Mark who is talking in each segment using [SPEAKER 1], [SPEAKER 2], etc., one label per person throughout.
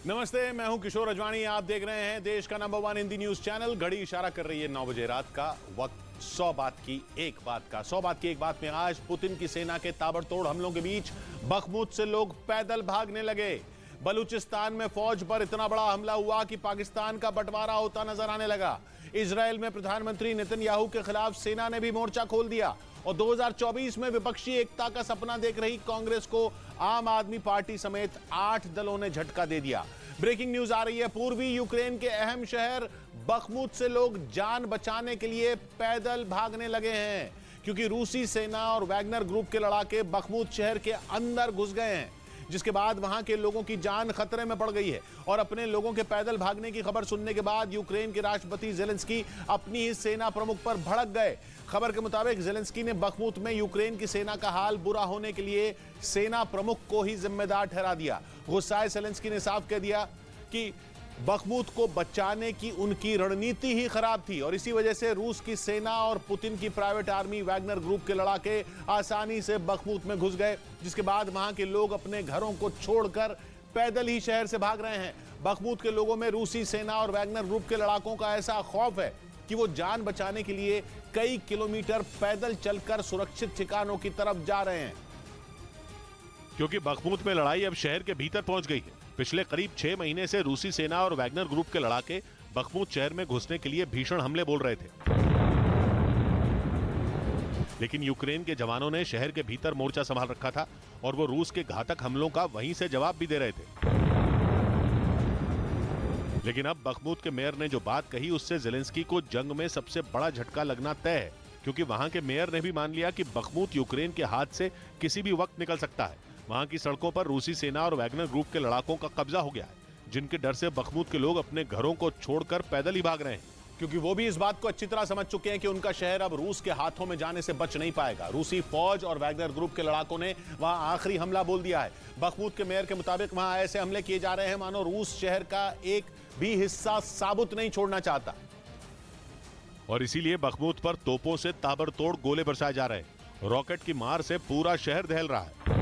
[SPEAKER 1] नमस्ते, मैं हूं किशोर अजवाणी। आप देख रहे हैं देश का नंबर 1 हिंदी न्यूज चैनल। घड़ी इशारा कर रही है 9 बजे रात का। वक्त 100 बात की एक बात में आज पुतिन की सेना के ताबड़तोड़ हमलों के बीच बखमुत से लोग पैदल भागने लगे। बलूचिस्तान में फौज पर इतना बड़ा हमला हुआ कि पाकिस्तान का बंटवारा होता नजर आने लगा। इजराइल में प्रधानमंत्री नेतन्याहू के खिलाफ सेना ने भी मोर्चा खोल दिया और 2024 में विपक्षी एकता का सपना देख रही कांग्रेस को आम आदमी पार्टी समेत 8 दलों ने झटका दे दिया। ब्रेकिंग न्यूज आ रही है। पूर्वी यूक्रेन के अहम शहर बखमुत से लोग जान बचाने के लिए पैदल भागने लगे हैं, क्योंकि रूसी सेना और वैगनर ग्रुप के लड़ाके बखमुत शहर के अंदर घुस गए हैं, जिसके बाद वहां के लोगों की जान खतरे में पड़ गई है। और अपने लोगों के पैदल भागने की खबर सुनने के बाद यूक्रेन के राष्ट्रपति जेलेंस्की अपनी ही सेना प्रमुख पर भड़क गए। खबर के मुताबिक जेलेंस्की ने बखमुत में यूक्रेन की सेना का हाल बुरा होने के लिए सेना प्रमुख को ही जिम्मेदार ठहरा दिया। गुस्साए जेलेंस्की ने साफ कह दिया कि बखमुत को बचाने की उनकी रणनीति ही खराब थी और इसी वजह से रूस की सेना और पुतिन की प्राइवेट आर्मी वैगनर ग्रुप के लड़ाके आसानी से बखमुत में घुस गए, जिसके बाद वहां के लोग अपने घरों को छोड़कर पैदल ही शहर से भाग रहे हैं। बखमुत के लोगों में रूसी सेना और वैगनर ग्रुप के लड़ाकों का ऐसा खौफ है कि वो जान बचाने के लिए कई किलोमीटर पैदल चलकर सुरक्षित ठिकानों की तरफ जा रहे हैं,
[SPEAKER 2] क्योंकि बखमुत में लड़ाई अब शहर के भीतर पहुंच गई है। पिछले करीब 6 महीने से रूसी सेना और वैगनर ग्रुप के लड़ाके बखमुत शहर में घुसने के लिए भीषण हमले बोल रहे थे, लेकिन यूक्रेन के जवानों ने शहर के भीतर मोर्चा संभाल रखा था और वो रूस के घातक हमलों का वहीं से जवाब भी दे रहे थे। लेकिन अब बखमुत के मेयर ने जो बात कही, उससे जेलेंस्की को जंग में सबसे बड़ा झटका लगना तय है, क्योंकि वहां के मेयर ने भी मान लिया कि बखमुत यूक्रेन के हाथ से किसी भी वक्त निकल सकता है। वहां की सड़कों पर रूसी सेना और वैगनर ग्रुप के लड़ाकों का कब्जा हो गया है, जिनके डर से बखमुत के लोग अपने घरों को छोड़कर पैदल ही भाग रहे हैं,
[SPEAKER 1] क्योंकि वो भी इस बात को अच्छी तरह समझ चुके हैं कि उनका शहर अब रूस के हाथों में जाने से बच नहीं पाएगा। रूसी फौज और वैगनर ग्रुप के लड़ाकों ने वहां आखिरी हमला बोल दिया है। बखमुत के मेयर के मुताबिक वहां ऐसे हमले किए जा रहे हैं मानो रूस शहर का एक भी हिस्सा साबुत नहीं छोड़ना चाहता,
[SPEAKER 2] और इसीलिए बखमुत पर तोपों से ताबड़तोड़ गोले बरसाए जा रहे हैं। रॉकेट की मार से पूरा शहर दहल रहा है।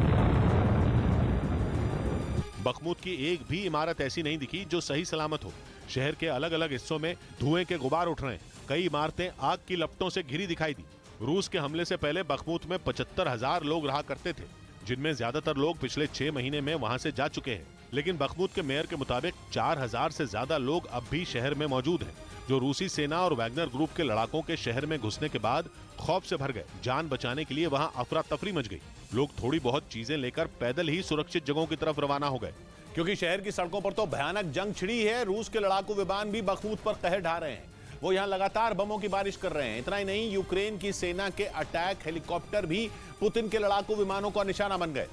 [SPEAKER 2] बखमुत की एक भी इमारत ऐसी नहीं दिखी जो सही सलामत हो। शहर के अलग अलग हिस्सों में धुएं के गुबार उठ रहे हैं। कई इमारतें आग की लपटों से घिरी दिखाई दी। रूस के हमले से पहले बखमुत में 75,000 लोग रहा करते थे, जिनमें ज्यादातर लोग पिछले 6 महीने में वहां से जा चुके हैं। लेकिन बखमुत के मेयर के मुताबिक 4,000 से ज्यादा लोग अब भी शहर में मौजूद हैं, जो रूसी सेना और वैगनर ग्रुप के लड़ाकों के शहर में घुसने के बाद खौफ से भर गए। जान बचाने के लिए वहां अफरा तफरी मच गई। लोग थोड़ी बहुत चीजें लेकर पैदल ही सुरक्षित जगहों की तरफ रवाना हो गए,
[SPEAKER 1] क्योंकि शहर की सड़कों पर तो भयानक जंग छिड़ी है। रूस के लड़ाकू विमान भी बखमुत पर कहर ढा रहे हैं। वो यहाँ लगातार बमों की बारिश कर रहे हैं। इतना ही नहीं, यूक्रेन की सेना के अटैक हेलीकॉप्टर भी पुतिन के लड़ाकू विमानों का निशाना बन गए,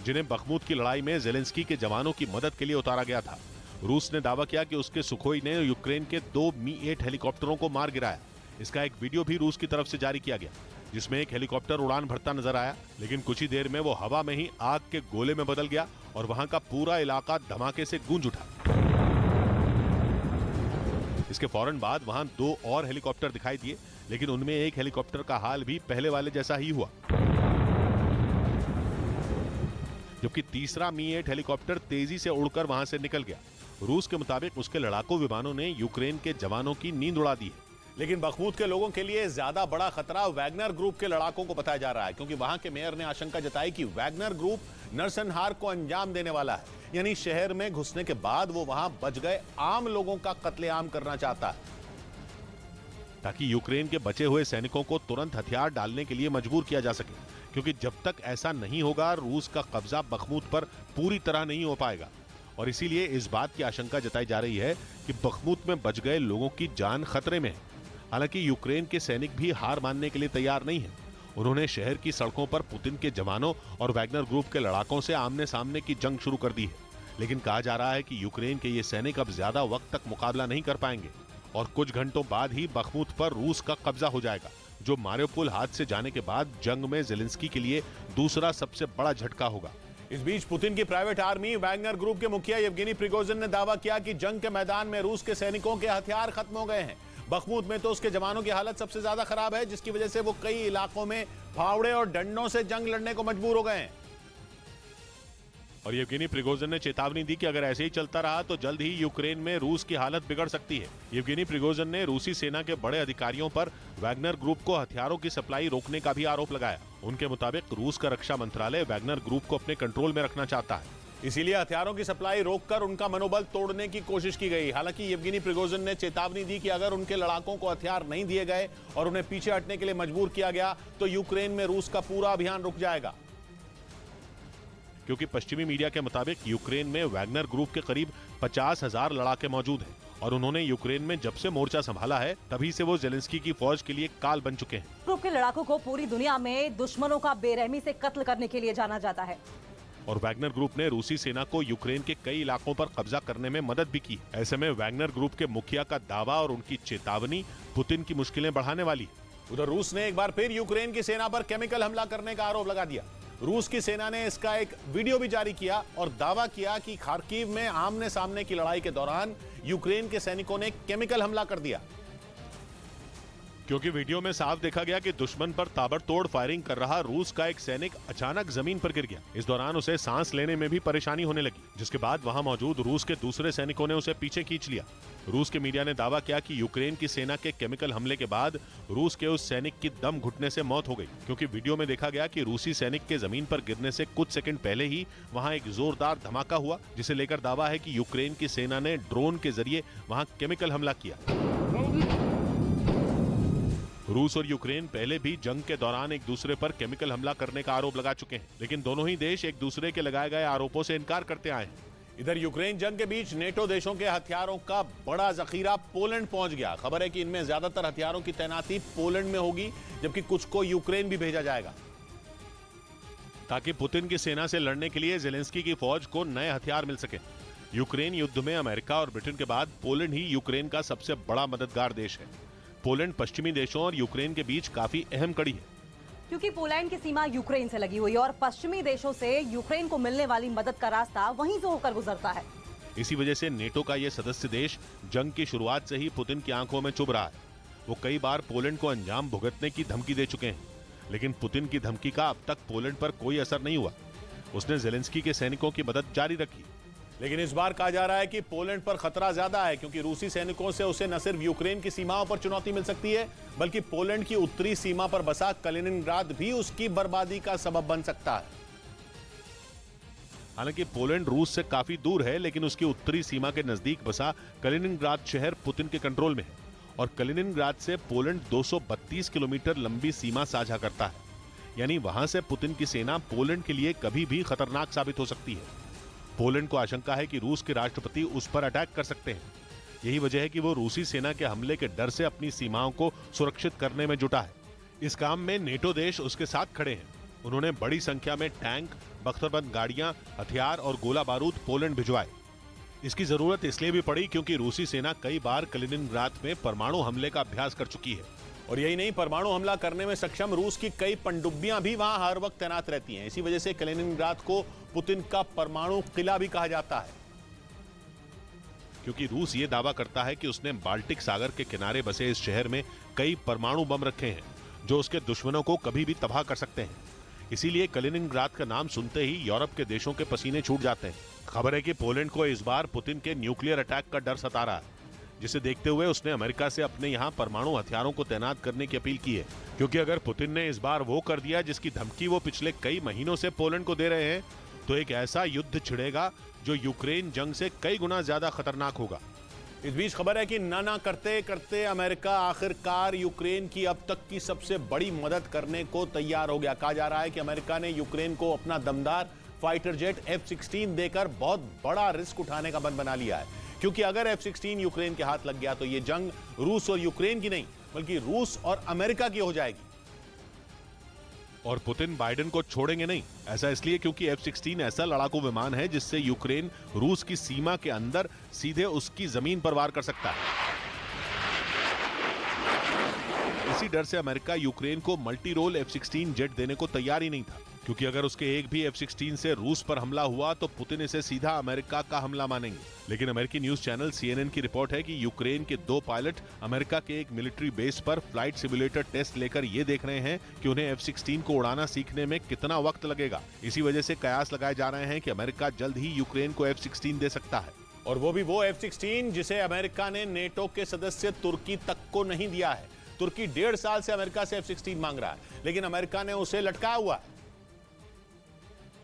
[SPEAKER 2] जिन्हें बखमुत की लड़ाई में जेलेंस्की के जवानों की मदद के लिए उतारा गया था। रूस ने दावा किया कि उसके सुखोई ने यूक्रेन के 2 मी-8 हेलीकॉप्टरों को मार गिराया। इसका एक वीडियो भी रूस की तरफ से जारी किया गया, जिसमें एक हेलीकॉप्टर उड़ान भरता नजर आया, लेकिन कुछ ही देर में वो हवा में ही आग के गोले में बदल गया और वहां का पूरा इलाका धमाके से गूंज उठा। इसके फौरन बाद वहां 2 और हेलीकॉप्टर दिखाई दिए, लेकिन उनमें एक हेलीकॉप्टर का हाल भी पहले वाले जैसा ही हुआ, जबकि तीसरा मी-8 हेलीकॉप्टर तेजी से उड़कर वहां से निकल गया। रूस के मुताबिक उसके लड़ाकू विमानों ने यूक्रेन के जवानों की नींद उड़ा दी है।
[SPEAKER 1] लेकिन बखमुत के लोगों के लिए ज्यादा बड़ा खतरा वैगनर ग्रुप के लड़ाकों को बताया जा रहा है, क्योंकि वहां के मेयर ने आशंका जताई कि वैगनर ग्रुप नरसंहार को अंजाम देने वाला है। यानी शहर में घुसने के बाद वो वहां बच गए आम लोगों का कत्लेआम करना चाहता है,
[SPEAKER 2] ताकि यूक्रेन के बचे हुए सैनिकों को तुरंत हथियार डालने के लिए मजबूर किया जा सके, क्योंकि जब तक ऐसा नहीं होगा रूस का कब्जा बखमुत पर पूरी तरह नहीं हो पाएगा। और इसीलिए इस बात की आशंका जताई जा रही है कि बखमुत में बच गए लोगों की जान खतरे में है। हालांकि यूक्रेन के सैनिक भी हार मानने के लिए तैयार नहीं हैं। उन्होंने शहर की सड़कों पर पुतिन के जवानों और वैगनर ग्रुप के लड़ाकों से आमने सामने की जंग शुरू कर दी है। लेकिन कहा जा रहा है कि यूक्रेन के ये सैनिक अब ज्यादा वक्त तक मुकाबला नहीं कर पाएंगे और कुछ घंटों बाद ही बखमुत पर रूस का कब्जा हो जाएगा, जो मारियोपोल हाथ से जाने के बाद जंग में जेलेंस्की के लिए दूसरा सबसे बड़ा झटका होगा।
[SPEAKER 1] इस बीच पुतिन की प्राइवेट आर्मी वैगनर ग्रुप के मुखिया येवगेनी प्रिगोजिन ने दावा किया कि जंग के मैदान में रूस के सैनिकों के हथियार खत्म हो गए हैं। बखमुत में तो उसके जवानों की हालत सबसे ज्यादा खराब है, जिसकी वजह से वो कई इलाकों में फावड़े और डंडों से जंग लड़ने को मजबूर हो गए हैं।
[SPEAKER 2] और येवगेनी प्रिगोजिन ने चेतावनी दी कि अगर ऐसे ही चलता रहा तो जल्द ही यूक्रेन में रूस की हालत बिगड़ सकती है। येवगेनी प्रिगोजिन ने रूसी सेना के बड़े अधिकारियों पर वैगनर ग्रुप को हथियारों की सप्लाई रोकने का भी आरोप लगाया। उनके मुताबिक रूस का रक्षा मंत्रालय वैगनर ग्रुप को अपने कंट्रोल में रखना चाहता है,
[SPEAKER 1] इसीलिए हथियारों की सप्लाई रोककर उनका मनोबल तोड़ने की कोशिश की गई। हालांकि येवगेनी प्रिगोजिन ने चेतावनी दी कि अगर उनके लड़ाकों को हथियार नहीं दिए गए और उन्हें पीछे हटने के लिए मजबूर किया गया तो यूक्रेन में रूस का पूरा अभियान रुक जाएगा।
[SPEAKER 2] क्योंकि पश्चिमी मीडिया के मुताबिक यूक्रेन में वैगनर ग्रुप के करीब 50,000 लड़ाके मौजूद हैं और उन्होंने यूक्रेन में जब से मोर्चा संभाला है तभी से वो जेलेंस्की की फौज के लिए काल बन चुके हैं।
[SPEAKER 3] ग्रुप के लड़ाकों को पूरी दुनिया में दुश्मनों का बेरहमी से कत्ल करने के लिए जाना जाता है
[SPEAKER 2] और वैगनर ग्रुप ने रूसी सेना को यूक्रेन के कई इलाकों पर कब्जा करने में मदद भी की। ऐसे में वैगनर ग्रुप के मुखिया का दावा और उनकी चेतावनी पुतिन की मुश्किलें बढ़ाने वाली है।
[SPEAKER 1] उधर रूस ने एक बार फिर यूक्रेन की सेना पर केमिकल हमला करने का आरोप लगा दिया। रूस की सेना ने इसका एक वीडियो भी जारी किया और दावा किया कि खार्किव में आमने सामने की लड़ाई के दौरान यूक्रेन के सैनिकों ने केमिकल हमला कर दिया।
[SPEAKER 2] क्योंकि वीडियो में साफ देखा गया कि दुश्मन पर ताबड़तोड़ फायरिंग कर रहा रूस का एक सैनिक अचानक जमीन पर गिर गया। इस दौरान उसे सांस लेने में भी परेशानी होने लगी, जिसके बाद वहां मौजूद रूस के दूसरे सैनिकों ने उसे पीछे खींच लिया। रूस के मीडिया ने दावा किया कि यूक्रेन की सेना के केमिकल हमले के बाद रूस के उस सैनिक की दम घुटने से मौत हो गई, क्योंकि वीडियो में देखा गया कि रूसी सैनिक के जमीन पर गिरने से कुछ सेकंड पहले ही वहां एक जोरदार धमाका हुआ, जिसे लेकर दावा है कि यूक्रेन की सेना ने ड्रोन के जरिए वहां केमिकल हमला किया। रूस और यूक्रेन पहले भी जंग के दौरान एक दूसरे पर केमिकल हमला करने का आरोप लगा चुके हैं, लेकिन दोनों ही देश एक दूसरे के लगाए गए आरोपों से इनकार करते आए हैं।
[SPEAKER 1] इधर यूक्रेन जंग के बीच नेटो देशों के हथियारों का बड़ा जखीरा पोलैंड पहुंच गया। खबर है कि इनमें ज्यादातर हथियारों की तैनाती पोलैंड में होगी, जबकि कुछ को यूक्रेन भी भेजा जाएगा,
[SPEAKER 2] ताकि पुतिन की सेना से लड़ने के लिए जेलेंस्की की फौज को नए हथियार मिल सके। यूक्रेन युद्ध में अमेरिका और ब्रिटेन के बाद पोलैंड ही यूक्रेन का सबसे बड़ा मददगार देश है। पोलैंड पश्चिमी देशों और यूक्रेन के बीच काफी अहम कड़ी है,
[SPEAKER 3] क्योंकि पोलैंड की सीमा यूक्रेन से लगी हुई है और पश्चिमी देशों से यूक्रेन को मिलने वाली मदद का रास्ता वहीं से होकर गुजरता है।
[SPEAKER 2] इसी वजह से नेटो का ये सदस्य देश जंग की शुरुआत से ही पुतिन की आंखों में चुभ रहा है। वो कई बार पोलैंड को अंजाम भुगतने की धमकी दे चुके हैं, लेकिन पुतिन की धमकी का अब तक पोलैंड पर कोई असर नहीं हुआ। उसने जेलेंस्की के सैनिकों की मदद जारी रखी,
[SPEAKER 1] लेकिन इस बार कहा जा रहा है कि पोलैंड पर खतरा ज्यादा है, क्योंकि रूसी सैनिकों से उसे न सिर्फ यूक्रेन की सीमाओं पर चुनौती मिल सकती है, बल्कि पोलैंड की उत्तरी सीमा पर बसा कलिनिनग्राद भी उसकी बर्बादी का सबब बन सकता है।
[SPEAKER 2] हालांकि पोलैंड रूस से काफी दूर है, लेकिन उसकी उत्तरी सीमा के नजदीक बसा कलिनिनग्राद शहर पुतिन के कंट्रोल में है और कलिनिनग्राद से पोलैंड 232 किलोमीटर लंबी सीमा साझा करता है। यानी वहां से पुतिन की सेना पोलैंड के लिए कभी भी खतरनाक साबित हो सकती है। पोलैंड को आशंका है कि रूस के राष्ट्रपति उस पर अटैक कर सकते हैं। यही वजह है कि वो रूसी सेना के हमले के डर से अपनी सीमाओं को सुरक्षित करने में जुटा है। इस काम में नेटो देश उसके साथ खड़े हैं। उन्होंने बड़ी संख्या में टैंक, बख्तरबंद गाड़ियां, हथियार और गोला बारूद पोलैंड भिजवाए। इसकी जरूरत इसलिए भी पड़ी क्योंकि रूसी सेना कई बार कलिनिनग्राद में परमाणु हमले का अभ्यास कर चुकी है।
[SPEAKER 1] और यही नहीं, परमाणु हमला करने में सक्षम रूस की कई पनडुब्बियां भी वहां हर वक्त तैनात रहती हैं। इसी वजह से कलिनिनग्राद को पुतिन का परमाणु किला भी कहा जाता है,
[SPEAKER 2] क्योंकि रूस ये दावा करता है कि उसने बाल्टिक सागर के किनारे बसे इस शहर में कई परमाणु बम रखे हैं, जो उसके दुश्मनों को कभी भी तबाह कर सकते हैं। इसीलिए कलिनिनग्राद का नाम सुनते ही यूरोप के देशों के पसीने छूट जाते हैं। खबर है कि पोलैंड को इस बार पुतिन के न्यूक्लियर अटैक का डर सता रहा है, जिसे देखते हुए उसने अमेरिका से अपने यहाँ परमाणु हथियारों को तैनात करने की अपील की है। क्योंकि अगर पुतिन ने इस बार वो कर दिया जिसकी धमकी वो पिछले कई महीनों से पोलैंड को दे रहे हैं, तो एक ऐसा युद्ध छिड़ेगा जो यूक्रेन जंग से कई गुना ज्यादा खतरनाक होगा।
[SPEAKER 1] इस बीच खबर है कि ना करते करते अमेरिका आखिरकार यूक्रेन की अब तक की सबसे बड़ी मदद करने को तैयार हो गया। कहा जा रहा है कि अमेरिका ने यूक्रेन को अपना दमदार फाइटर जेट F-16 देकर बहुत बड़ा रिस्क उठाने का मन बना लिया है, क्योंकि अगर F-16 यूक्रेन के हाथ लग गया तो यह जंग रूस और यूक्रेन की नहीं, बल्कि रूस और अमेरिका की हो जाएगी।
[SPEAKER 2] और पुतिन बाइडेन को छोड़ेंगे नहीं। ऐसा इसलिए क्योंकि F-16 ऐसा लड़ाकू विमान है जिससे यूक्रेन रूस की सीमा के अंदर सीधे उसकी जमीन पर वार कर सकता है। इसी डर से अमेरिका यूक्रेन को मल्टी रोल F-16 जेट देने को तैयार ही नहीं था। क्योंकि अगर उसके एक भी F-16 से रूस पर हमला हुआ तो पुतिन इसे सीधा अमेरिका का हमला मानेंगे। लेकिन अमेरिकी न्यूज चैनल CNN की रिपोर्ट है कि यूक्रेन के 2 पायलट अमेरिका के एक मिलिट्री बेस पर फ्लाइट सिमुलेटर टेस्ट लेकर ये देख रहे हैं कि उन्हें F-16 को उड़ाना सीखने में कितना वक्त लगेगा। इसी वजह से कयास लगाए जा रहे हैं कि अमेरिका जल्द ही यूक्रेन को F-16 दे सकता है,
[SPEAKER 1] और वो भी वो F-16 जिसे अमेरिका ने नेटो के सदस्य तुर्की तक को नहीं दिया है। तुर्की 1.5 साल से अमेरिका से F-16 मांग रहा है, लेकिन अमेरिका ने उसे लटकाया हुआ है।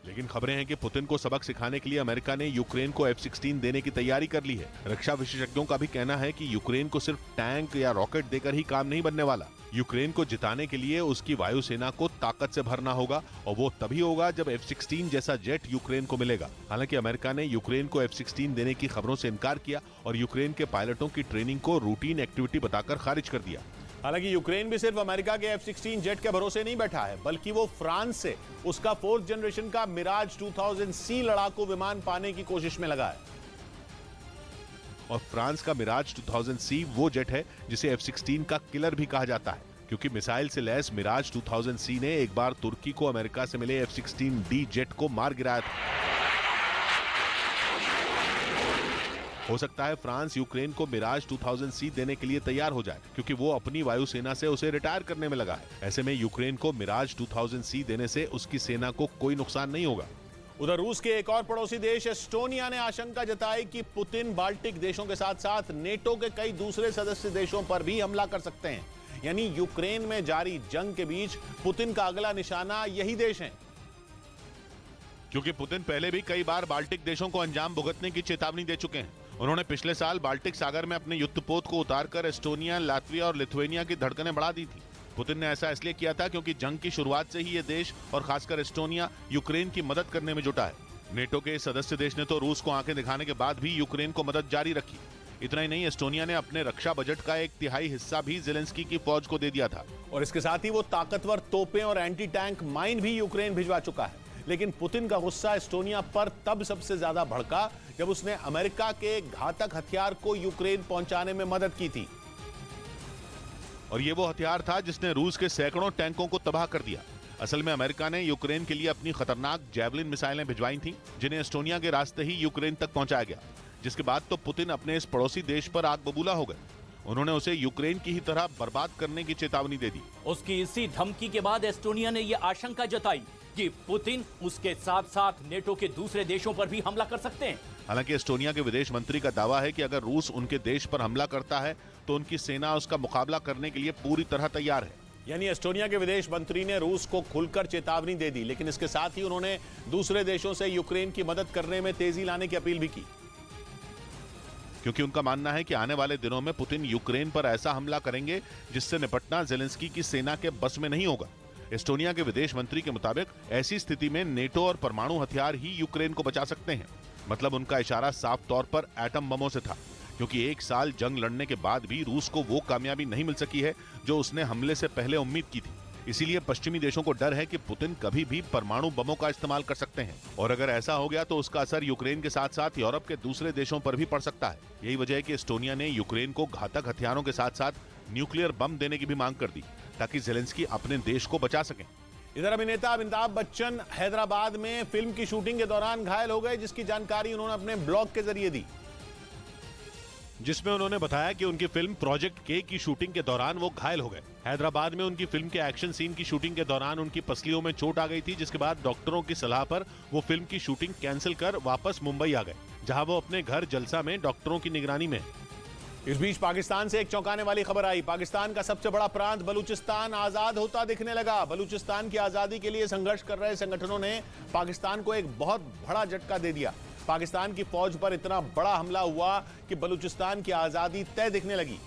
[SPEAKER 2] लेकिन खबरें हैं कि पुतिन को सबक सिखाने के लिए अमेरिका ने यूक्रेन को F-16 देने की तैयारी कर ली है। रक्षा विशेषज्ञों का भी कहना है कि यूक्रेन को सिर्फ टैंक या रॉकेट देकर ही काम नहीं बनने वाला। यूक्रेन को जिताने के लिए उसकी वायुसेना को ताकत से भरना होगा, और वो तभी होगा जब F-16 जैसा जेट यूक्रेन को मिलेगा। हालांकि अमेरिका ने यूक्रेन को F-16 देने की खबरों से इनकार किया और यूक्रेन के पायलटों की ट्रेनिंग को रूटीन एक्टिविटी बताकर खारिज कर दिया।
[SPEAKER 1] हालांकि यूक्रेन भी सिर्फ अमेरिका के F-16 जेट के भरोसे नहीं बैठा है, बल्कि वो फ्रांस से उसका 4th जनरेशन का मिराज 2000C लड़ाकू विमान पाने की कोशिश में लगा है।
[SPEAKER 2] और फ्रांस का मिराज 2000C वो जेट है जिसे F-16 का किलर भी कहा जाता है, क्योंकि मिसाइल से लैस मिराज 2000C ने एक बार तुर्की को अमेरिका से मिले F-16D जेट को मार गिराया था। हो सकता है फ्रांस यूक्रेन को मिराज 2000C देने के लिए तैयार हो जाए, क्योंकि वो अपनी वायुसेना से उसे रिटायर करने में लगा है। ऐसे में यूक्रेन को मिराज 2000C देने से उसकी सेना को कोई नुकसान नहीं होगा।
[SPEAKER 1] उधर रूस के एक और पड़ोसी देश एस्टोनिया ने आशंका जताई कि पुतिन बाल्टिक देशों के साथ साथ नेटो के कई दूसरे सदस्य देशों पर भी हमला कर सकते हैं। यानी यूक्रेन में जारी जंग के बीच पुतिन का अगला निशाना यही देश है,
[SPEAKER 2] क्योंकि पुतिन पहले भी कई बार बाल्टिक देशों को अंजाम भुगतने की चेतावनी दे चुके हैं। उन्होंने पिछले साल बाल्टिक सागर में अपने युद्धपोत को उतारकर एस्टोनिया, लातविया और लिथुआनिया की धड़कनें बढ़ा दी थी। पुतिन ने ऐसा इसलिए किया था क्योंकि जंग की शुरुआत से ही ये देश और खासकर एस्टोनिया यूक्रेन की मदद करने में जुटा है। नेटो के सदस्य देश ने तो रूस को आंखें दिखाने के बाद भी यूक्रेन को मदद जारी रखी। इतना ही नहीं, एस्टोनिया ने अपने रक्षा बजट का 1/3 हिस्सा भी ज़ेलेंस्की की फौज को दे दिया था।
[SPEAKER 1] और इसके साथ ही वो ताकतवर तोपें और एंटी टैंक माइन भी यूक्रेन भिजवा चुका है। लेकिन पुतिन का गुस्सा एस्टोनिया पर तब सबसे ज्यादा भड़का जब उसने अमेरिका के घातक हथियार को यूक्रेन पहुंचाने में मदद की थी।
[SPEAKER 2] और ये वो हथियार था जिसने रूस के सैकड़ों टैंकों को तबाह कर दिया। असल में अमेरिका ने यूक्रेन के लिए अपनी खतरनाक जैवलिन मिसाइलें भिजवाई थीं, जिन्हें एस्टोनिया के रास्ते ही यूक्रेन तक पहुंचाया गया, जिसके बाद तो पुतिन अपने इस पड़ोसी देश पर आग बबूला हो गए। उन्होंने उसे यूक्रेन की ही तरह बर्बाद करने की चेतावनी दे दी।
[SPEAKER 4] उसकी इसी धमकी के बाद एस्टोनिया ने यह आशंका जताई कि पुतिन उसके साथ साथ नेटो के दूसरे देशों पर भी हमला कर सकते हैं।
[SPEAKER 2] हालांकि एस्टोनिया के विदेश मंत्री का दावा है कि अगर रूस उनके देश पर हमला करता है तो उनकी सेना उसका मुकाबला करने के लिए पूरी तरह तैयार है।
[SPEAKER 1] यानी एस्टोनिया के विदेश मंत्री ने रूस को खुलकर चेतावनी दे दी, लेकिन इसके साथ ही उन्होंने दूसरे देशों से यूक्रेन की मदद करने में तेजी लाने की अपील भी की,
[SPEAKER 2] क्योंकि उनका मानना है कि आने वाले दिनों में पुतिन यूक्रेन पर ऐसा हमला करेंगे जिससे निपटना ज़ेलेंस्की की सेना के बस में नहीं होगा। एस्टोनिया के विदेश मंत्री के मुताबिक ऐसी स्थिति में नेटो और परमाणु हथियार ही यूक्रेन को बचा सकते हैं। मतलब उनका इशारा साफ तौर पर एटम बमों से था, क्योंकि 1 साल जंग लड़ने के बाद भी रूस को वो कामयाबी नहीं मिल सकी है जो उसने हमले से पहले उम्मीद की थी। इसीलिए पश्चिमी देशों को डर है कि पुतिन कभी भी परमाणु बमों का इस्तेमाल कर सकते हैं, और अगर ऐसा हो गया तो उसका असर यूक्रेन के साथ साथ यूरोप के दूसरे देशों पर भी पड़ सकता है। यही वजह है कि एस्टोनिया ने यूक्रेन को घातक हथियारों के साथ साथ न्यूक्लियर बम देने की भी मांग कर दी, ताकि ज़ेलेंस्की अपने देश को बचा सकें।
[SPEAKER 1] इधर अभिनेता अमिताभ बच्चन हैदराबाद में फिल्म की शूटिंग के दौरान घायल हो गए, जिसकी जानकारी उन्होंने अपने ब्लॉग के जरिए दी,
[SPEAKER 2] जिसमें उन्होंने बताया कि उनकी फिल्म प्रोजेक्ट के की शूटिंग के दौरान वो घायल हो गए। हैदराबाद में उनकी फिल्म के एक्शन सीन की शूटिंग के दौरान उनकी पसलियों में चोट आ गई थी, जिसके बाद डॉक्टरों की सलाह पर वो फिल्म की शूटिंग कैंसिल कर वापस मुंबई आ गए, जहां वो अपने घर जलसा में डॉक्टरों की निगरानी में।
[SPEAKER 1] इस बीच पाकिस्तान से एक चौंकाने वाली खबर आई। पाकिस्तान का सबसे बड़ा प्रांत बलूचिस्तान आजाद होता दिखने लगा। बलूचिस्तान की आजादी के लिए संघर्ष कर रहे संगठनों ने पाकिस्तान को एक बहुत बड़ा झटका दे दिया। पाकिस्तान की फौज पर इतना बड़ा हमला हुआ कि बलूचिस्तान की आजादी तय दिखने लगी,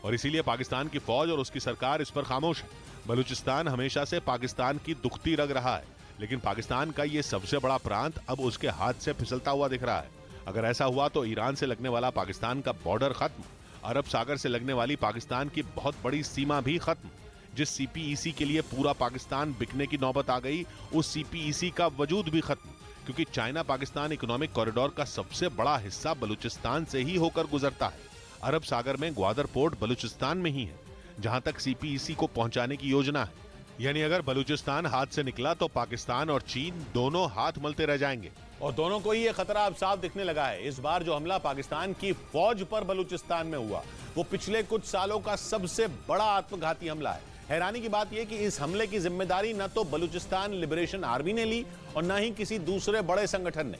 [SPEAKER 2] और इसीलिए पाकिस्तान की फौज और उसकी सरकार इस पर खामोश है। बलूचिस्तान हमेशा से पाकिस्तान की दुखती रग रहा है, लेकिन पाकिस्तान का ये सबसे बड़ा प्रांत अब उसके हाथ से फिसलता हुआ दिख रहा है। अगर ऐसा हुआ तो ईरान से लगने वाला पाकिस्तान का बॉर्डर खत्म, अरब सागर से लगने वाली पाकिस्तान की बहुत बड़ी सीमा भी खत्म। जिस CPEC के लिए पूरा पाकिस्तान बिकने की नौबत आ गई, उस CPEC का वजूद भी खत्म, क्योंकि चाइना पाकिस्तान इकोनॉमिक कॉरिडोर का सबसे बड़ा हिस्सा बलूचिस्तान से ही होकर गुजरता है। अरब सागर में ग्वादर पोर्ट बलूचिस्तान में ही है, जहां तक CPEC को पहुंचाने की योजना है। यानी अगर बलूचिस्तान हाथ से निकला तो पाकिस्तान और चीन दोनों हाथ मलते रह जाएंगे।
[SPEAKER 1] और दोनों को ही ये खतरा अब साफ दिखने लगा है। इस बार जो हमला पाकिस्तान की फौज पर बलूचिस्तान में हुआ वो पिछले कुछ सालों का सबसे बड़ा आत्मघाती हमला है। हैरानी की बात यह कि इस हमले की जिम्मेदारी न तो बलूचिस्तान लिबरेशन आर्मी ने ली और न ही किसी दूसरे बड़े संगठन ने,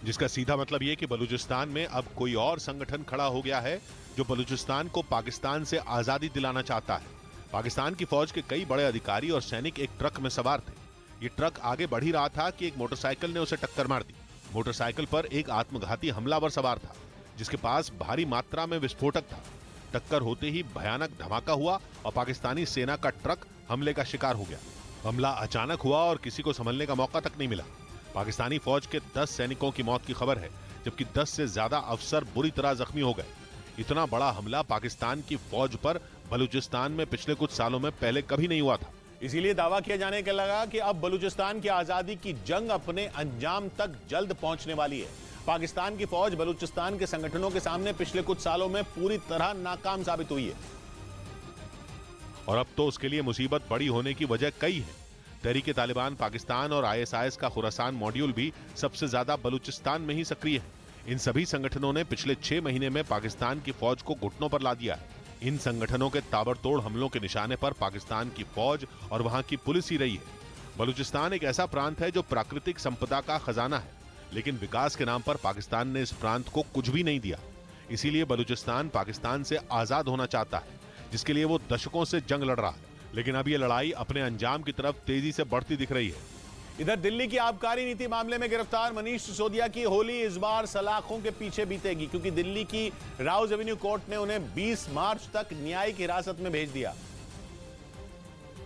[SPEAKER 2] जिसका सीधा मतलब यह कि बलूचिस्तान में अब कोई और संगठन खड़ा हो गया है जो बलूचिस्तान को पाकिस्तान से आजादी दिलाना चाहता है। पाकिस्तान की फौज के कई बड़े अधिकारी और सैनिक एक ट्रक में सवार थे। ये ट्रक आगे बढ़ ही रहा था कि एक मोटरसाइकिल ने उसे टक्कर मार दी। मोटरसाइकिल पर एक आत्मघाती हमलावर सवार था जिसके पास भारी मात्रा में विस्फोटक था। टक्कर होते ही भयानक धमाका हुआ और पाकिस्तानी सेना का ट्रक हमले का शिकार हो गया। हमला अचानक हुआ और किसी को संभलने का मौका तक नहीं मिला। पाकिस्तानी फौज के 10 सैनिकों की मौत की खबर है, जबकि 10 से ज्यादा अफसर बुरी तरह जख्मी हो गए। इतना बड़ा हमला पाकिस्तान की फौज पर बलूचिस्तान में पिछले कुछ सालों में पहले कभी नहीं हुआ था।
[SPEAKER 1] इसीलिए दावा किया जाने के लगा कि अब बलूचिस्तान की आजादी की जंग अपने अंजाम तक जल्द पहुंचने वाली है। पाकिस्तान की फौज बलूचिस्तान के संगठनों के सामने पिछले कुछ सालों में पूरी तरह नाकाम साबित हुई है
[SPEAKER 2] और अब तो उसके लिए मुसीबत बड़ी होने की वजह कई है। तहरीके तालिबान पाकिस्तान और ISIS का खुरासान मॉड्यूल भी सबसे ज्यादा बलूचिस्तान में ही सक्रिय है। इन सभी संगठनों ने पिछले 6 महीने में पाकिस्तान की फौज को घुटनों पर ला दिया है। इन संगठनों के ताबड़तोड़ हमलों के निशाने पर पाकिस्तान की फौज और वहां की पुलिस ही रही है। बलूचिस्तान एक ऐसा प्रांत है जो प्राकृतिक संपदा का खजाना है, लेकिन विकास के नाम पर पाकिस्तान ने इस प्रांत को कुछ भी नहीं दिया। इसीलिए बलूचिस्तान पाकिस्तान से आजाद होना चाहता है, जिसके लिए वो दशकों से जंग लड़ रहा है। लेकिन अब ये लड़ाई अपने अंजाम की तरफ तेजी से बढ़ती दिख रही है।
[SPEAKER 1] इधर दिल्ली की आबकारी नीति मामले में गिरफ्तार मनीष सिसोदिया की होली इस बार सलाखों के पीछे बीतेगी, क्योंकि दिल्ली की राउज एवेन्यू कोर्ट ने उन्हें 20 मार्च तक न्यायिक हिरासत में भेज दिया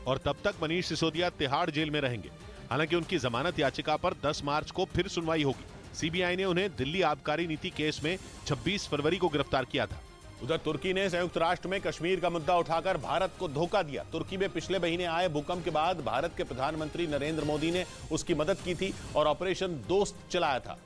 [SPEAKER 2] और तब तक मनीष सिसोदिया तिहाड़ जेल में रहेंगे। हालांकि उनकी जमानत याचिका पर 10 मार्च को फिर सुनवाई होगी। सीबीआई ने उन्हें दिल्ली आबकारी नीति केस में 26 फरवरी को गिरफ्तार किया था।
[SPEAKER 1] उधर तुर्की ने संयुक्त राष्ट्र में कश्मीर का मुद्दा उठाकर भारत को धोखा दिया। तुर्की में पिछले महीने आए भूकंप के बाद भारत के प्रधानमंत्री नरेंद्र मोदी ने उसकी मदद की थी और ऑपरेशन दोस्त चलाया था।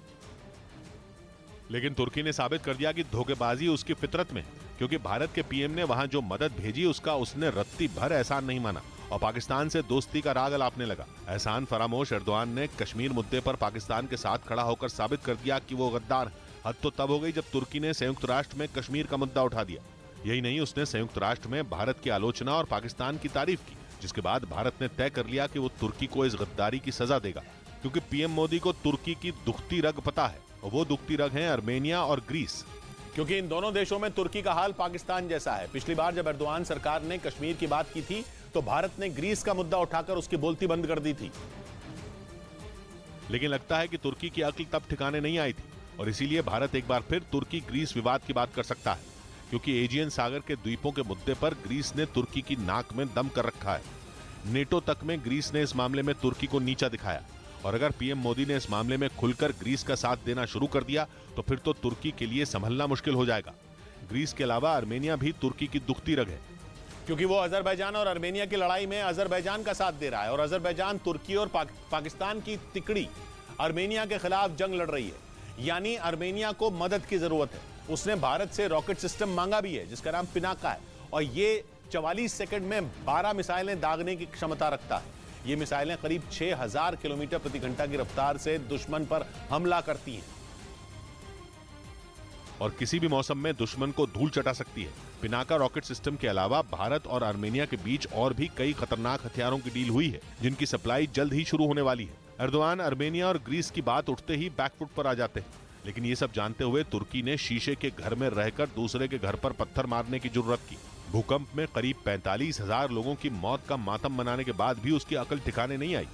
[SPEAKER 2] लेकिन तुर्की ने साबित कर दिया कि धोखेबाजी उसकी फितरत में है, क्योंकि भारत के पीएम ने वहां जो मदद भेजी उसका उसने रत्ती भर एहसान नहीं माना और पाकिस्तान से दोस्ती का राग अलापने लगा। एहसान फरामोश एर्दोआन ने कश्मीर मुद्दे पर पाकिस्तान के साथ खड़ा होकर साबित कर दिया कि वो गद्दार है। हद तो तब हो गई जब तुर्की ने संयुक्त राष्ट्र में कश्मीर का मुद्दा उठा दिया। यही नहीं, उसने संयुक्त राष्ट्र में भारत की आलोचना और पाकिस्तान की तारीफ की, जिसके बाद भारत ने तय कर लिया कि वो तुर्की को इस गद्दारी की सजा देगा, क्योंकि पीएम मोदी को तुर्की की दुखती रग पता है और वो दुखती रग है अर्मेनिया और ग्रीस,
[SPEAKER 1] क्योंकि इन दोनों देशों में तुर्की का हाल पाकिस्तान जैसा है। पिछली बार जब एर्दोआन सरकार ने कश्मीर की बात की थी तो भारत ने ग्रीस का मुद्दा उठाकर उसकी बोलती बंद कर दी थी।
[SPEAKER 2] लेकिन लगता है कि तुर्की की अक्ल तब ठिकाने नहीं आई थी और इसीलिए भारत एक बार फिर तुर्की ग्रीस विवाद की बात कर सकता है, क्योंकि एजियन सागर के द्वीपों के मुद्दे पर ग्रीस ने तुर्की की नाक में दम कर रखा है। नेटो तक में ग्रीस ने इस मामले में तुर्की को नीचा दिखाया और अगर पीएम मोदी ने इस मामले में खुलकर ग्रीस का साथ देना शुरू कर दिया तो फिर तो तुर्की के लिए संभलना मुश्किल हो जाएगा। ग्रीस के अलावा अर्मेनिया भी तुर्की की दुखती रग है,
[SPEAKER 1] क्योंकि वो अजरबैजान और अर्मेनिया की लड़ाई में अजरबैजान का साथ दे रहा है और अजरबैजान तुर्की और पाकिस्तान की तिकड़ी अर्मेनिया के खिलाफ जंग लड़ रही है। यानी अर्मेनिया को मदद की जरूरत है। उसने भारत से रॉकेट सिस्टम मांगा भी है जिसका नाम पिनाका है और ये 44 सेकंड में 12 मिसाइलें दागने की क्षमता रखता है। ये मिसाइलें करीब 6000 किलोमीटर प्रति घंटा की रफ्तार से दुश्मन पर हमला करती हैं
[SPEAKER 2] और किसी भी मौसम में दुश्मन को धूल चटा सकती है। पिनाका रॉकेट सिस्टम के अलावा भारत और अर्मेनिया के बीच और भी कई खतरनाक हथियारों की डील हुई है, जिनकी सप्लाई जल्द ही शुरू होने वाली है। एर्दोआन अर्मेनिया और ग्रीस की बात उठते ही बैकफुट पर आ जाते हैं, लेकिन ये सब जानते हुए तुर्की ने शीशे के घर में रहकर दूसरे के घर पर पत्थर मारने की जुर्रत की। भूकंप में करीब 45,000 लोगों की मौत का मातम मनाने के बाद भी उसकी अकल ठिकाने नहीं आई,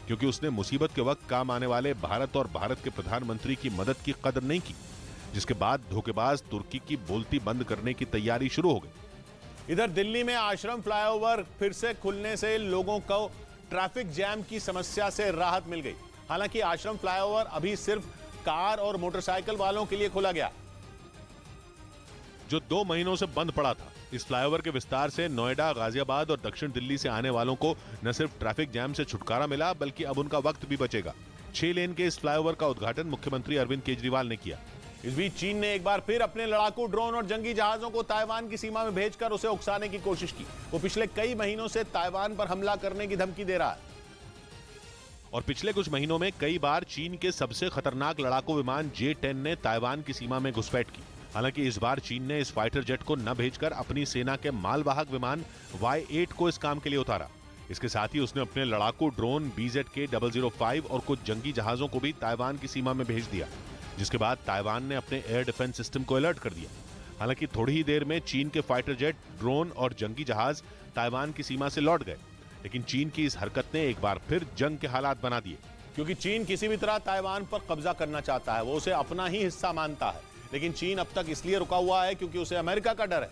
[SPEAKER 2] क्योंकि उसने मुसीबत के वक्त काम आने वाले भारत और भारत के प्रधानमंत्री की मदद की कदर नहीं की, जिसके बाद धोखेबाज तुर्की की बोलती बंद करने की तैयारी शुरू हो गई।
[SPEAKER 1] इधर दिल्ली में आश्रम फ्लाईओवर फिर से खुलने से लोगों को ट्रैफिक जैम की समस्या से राहत मिल गई। हालांकि आश्रम फ्लाईओवर अभी सिर्फ कार और मोटरसाइकिल वालों के लिए खुला गया,
[SPEAKER 2] जो 2 महीनों से बंद पड़ा था। इस फ्लाईओवर के विस्तार से नोएडा, गाजियाबाद और दक्षिण दिल्ली से आने वालों को न सिर्फ ट्रैफिक जैम से छुटकारा मिला, बल्कि अब उनका वक्त भी बचेगा। 6 लेन के इस फ्लाईओवर का उद्घाटन मुख्यमंत्री अरविंद केजरीवाल ने किया।
[SPEAKER 1] इस बीच चीन ने एक बार फिर अपने लड़ाकू ड्रोन और जंगी जहाजों को ताइवान की सीमा में भेजकर उसे उकसाने की कोशिश की। वो पिछले कई महीनों से ताइवान पर हमला करने की धमकी दे रहा है
[SPEAKER 2] और पिछले कुछ महीनों में कई बार चीन के सबसे खतरनाक लड़ाकू विमान J-10 ने ताइवान की सीमा में घुसपैठ की। हालांकि इस बार चीन ने इस फाइटर जेट को न भेजकर अपनी सेना के मालवाहक विमान Y-8 को इस काम के लिए उतारा। इसके साथ ही उसने अपने लड़ाकू ड्रोन BZK-005 और कुछ जंगी जहाजों को भी ताइवान की सीमा में भेज दिया, जिसके बाद ताइवान ने अपने एयर डिफेंस सिस्टम को अलर्ट कर दिया। हालांकि थोड़ी ही देर में चीन के फाइटर जेट, ड्रोन और जंगी जहाज ताइवान की सीमा से लौट गए, लेकिन चीन की इस हरकत ने एक बार फिर जंग के हालात बना दिए।
[SPEAKER 1] क्योंकि चीन किसी भी तरह ताइवान पर कब्जा करना चाहता है, वो उसे अपना ही हिस्सा मानता है। लेकिन चीन अब तक इसलिए रुका हुआ है क्योंकि उसे अमेरिका का डर है,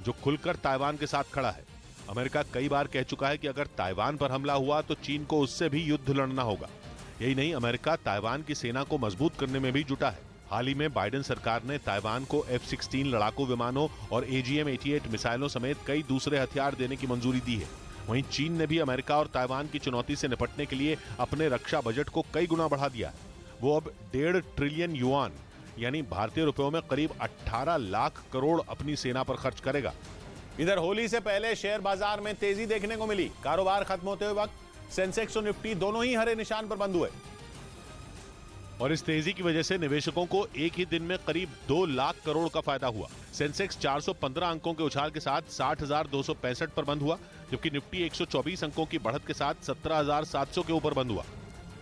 [SPEAKER 2] जो खुलकर ताइवान के साथ खड़ा है। अमेरिका कई बार कह चुका है कि अगर ताइवान पर हमला हुआ तो चीन को उससे भी युद्ध लड़ना होगा। यही नहीं, अमेरिका ताइवान की सेना को मजबूत करने में भी जुटा है। हाल ही में बाइडेन सरकार ने ताइवान को F-16 लड़ाकू विमानों और AGM-88 मिसाइलों समेत कई दूसरे हथियार देने की मंजूरी दी है। वहीं चीन ने भी अमेरिका और ताइवान की चुनौती से निपटने के लिए अपने रक्षा बजट को कई गुना बढ़ा दिया है। वो अब 1.5 ट्रिलियन युआन यानी भारतीय रुपयों में करीब 18 लाख करोड़ अपनी सेना पर खर्च करेगा।
[SPEAKER 1] इधर होली से पहले शेयर बाजार में तेजी देखने को मिली। कारोबार खत्म होते हुए वक्त सेंसेक्स और निफ्टी दोनों ही हरे निशान पर बंद हुए
[SPEAKER 2] और इस तेजी की वजह से निवेशकों को एक ही दिन में करीब 2 लाख करोड़ का फायदा हुआ। सेंसेक्स 415 अंकों के उछाल के साथ 60,265 पर बंद हुआ, जबकि निफ्टी 124 अंकों की बढ़त के साथ 17,700 के ऊपर बंद हुआ।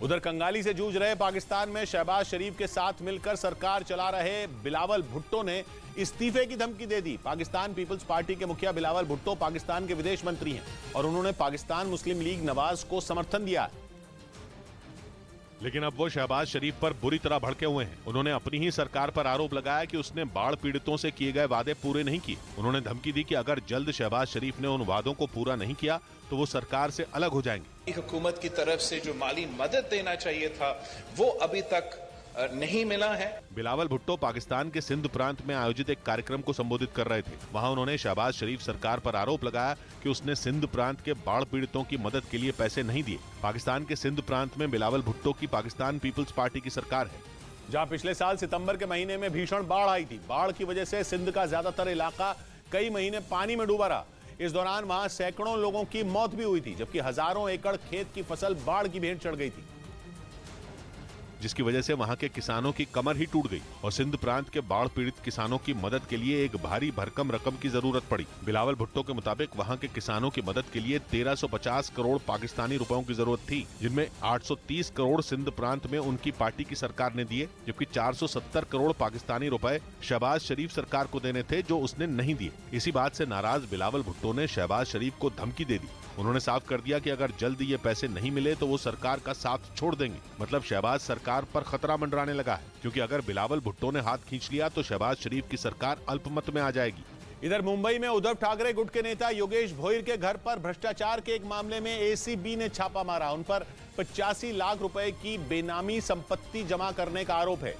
[SPEAKER 1] उधर कंगाली से जूझ रहे पाकिस्तान में शहबाज शरीफ के साथ मिलकर सरकार चला रहे बिलावल भुट्टो ने इस्तीफे की धमकी दे दी। पाकिस्तान पीपल्स पार्टी के मुखिया बिलावल भुट्टो पाकिस्तान के विदेश मंत्री हैं और उन्होंने पाकिस्तान मुस्लिम लीग नवाज को समर्थन दिया है।
[SPEAKER 2] लेकिन अब वो शहबाज शरीफ पर बुरी तरह भड़के हुए हैं। उन्होंने अपनी ही सरकार पर आरोप लगाया कि उसने बाढ़ पीड़ितों से किए गए वादे पूरे नहीं किए। उन्होंने धमकी दी कि अगर जल्द शहबाज शरीफ ने उन वादों को पूरा नहीं किया तो वो सरकार से अलग हो जाएंगे।
[SPEAKER 5] हुकूमत की तरफ से जो माली मदद देना चाहिए था वो अभी तक नहीं मिला है।
[SPEAKER 2] बिलावल भुट्टो पाकिस्तान के सिंध प्रांत में आयोजित एक कार्यक्रम को संबोधित कर रहे थे। वहां उन्होंने शहबाज शरीफ सरकार पर आरोप लगाया कि उसने सिंध प्रांत के बाढ़ पीड़ितों की मदद के लिए पैसे नहीं दिए। पाकिस्तान के सिंध प्रांत में बिलावल भुट्टो की पाकिस्तान पीपल्स पार्टी की सरकार है,
[SPEAKER 1] जहां पिछले साल सितंबर के महीने में भीषण बाढ़ आई थी। बाढ़ की वजह से सिंध का ज्यादातर इलाका कई महीने पानी में डूबा रहा। इस दौरान वहां सैकड़ों लोगों की मौत भी हुई थी, जबकि हजारों एकड़ खेत की फसल बाढ़ की भेंट चढ़ गई थी,
[SPEAKER 2] जिसकी वजह से वहां के किसानों की कमर ही टूट गई और सिंध प्रांत के बाढ़ पीड़ित किसानों की मदद के लिए एक भारी भरकम रकम की जरूरत पड़ी। बिलावल भुट्टो के मुताबिक वहां के किसानों की मदद के लिए 1350 करोड़ पाकिस्तानी रुपयों की जरूरत थी, जिनमें 830 करोड़ सिंध प्रांत में उनकी पार्टी की सरकार ने दिए, जबकि 470 करोड़ पाकिस्तानी रुपए शहबाज शरीफ सरकार को देने थे, जो उसने नहीं दिए। इसी बात से नाराज बिलावल भुट्टो ने शहबाज शरीफ को धमकी दे दी। उन्होंने साफ कर दिया कि अगर जल्द ये पैसे नहीं मिले तो वो सरकार का साथ छोड़ देंगे। मतलब शहबाज सरकार पर खतरा मंडराने लगा है, क्योंकि अगर बिलावल भुट्टो ने हाथ खींच लिया तो शहबाज शरीफ की सरकार अल्पमत में आ जाएगी।
[SPEAKER 1] इधर मुंबई में उद्धव ठाकरे गुट के नेता योगेश भोईर के घर पर भ्रष्टाचार के एक मामले में एसीबी ने छापा मारा। उन पर 85 लाख रुपए की बेनामी संपत्ति जमा करने का आरोप है,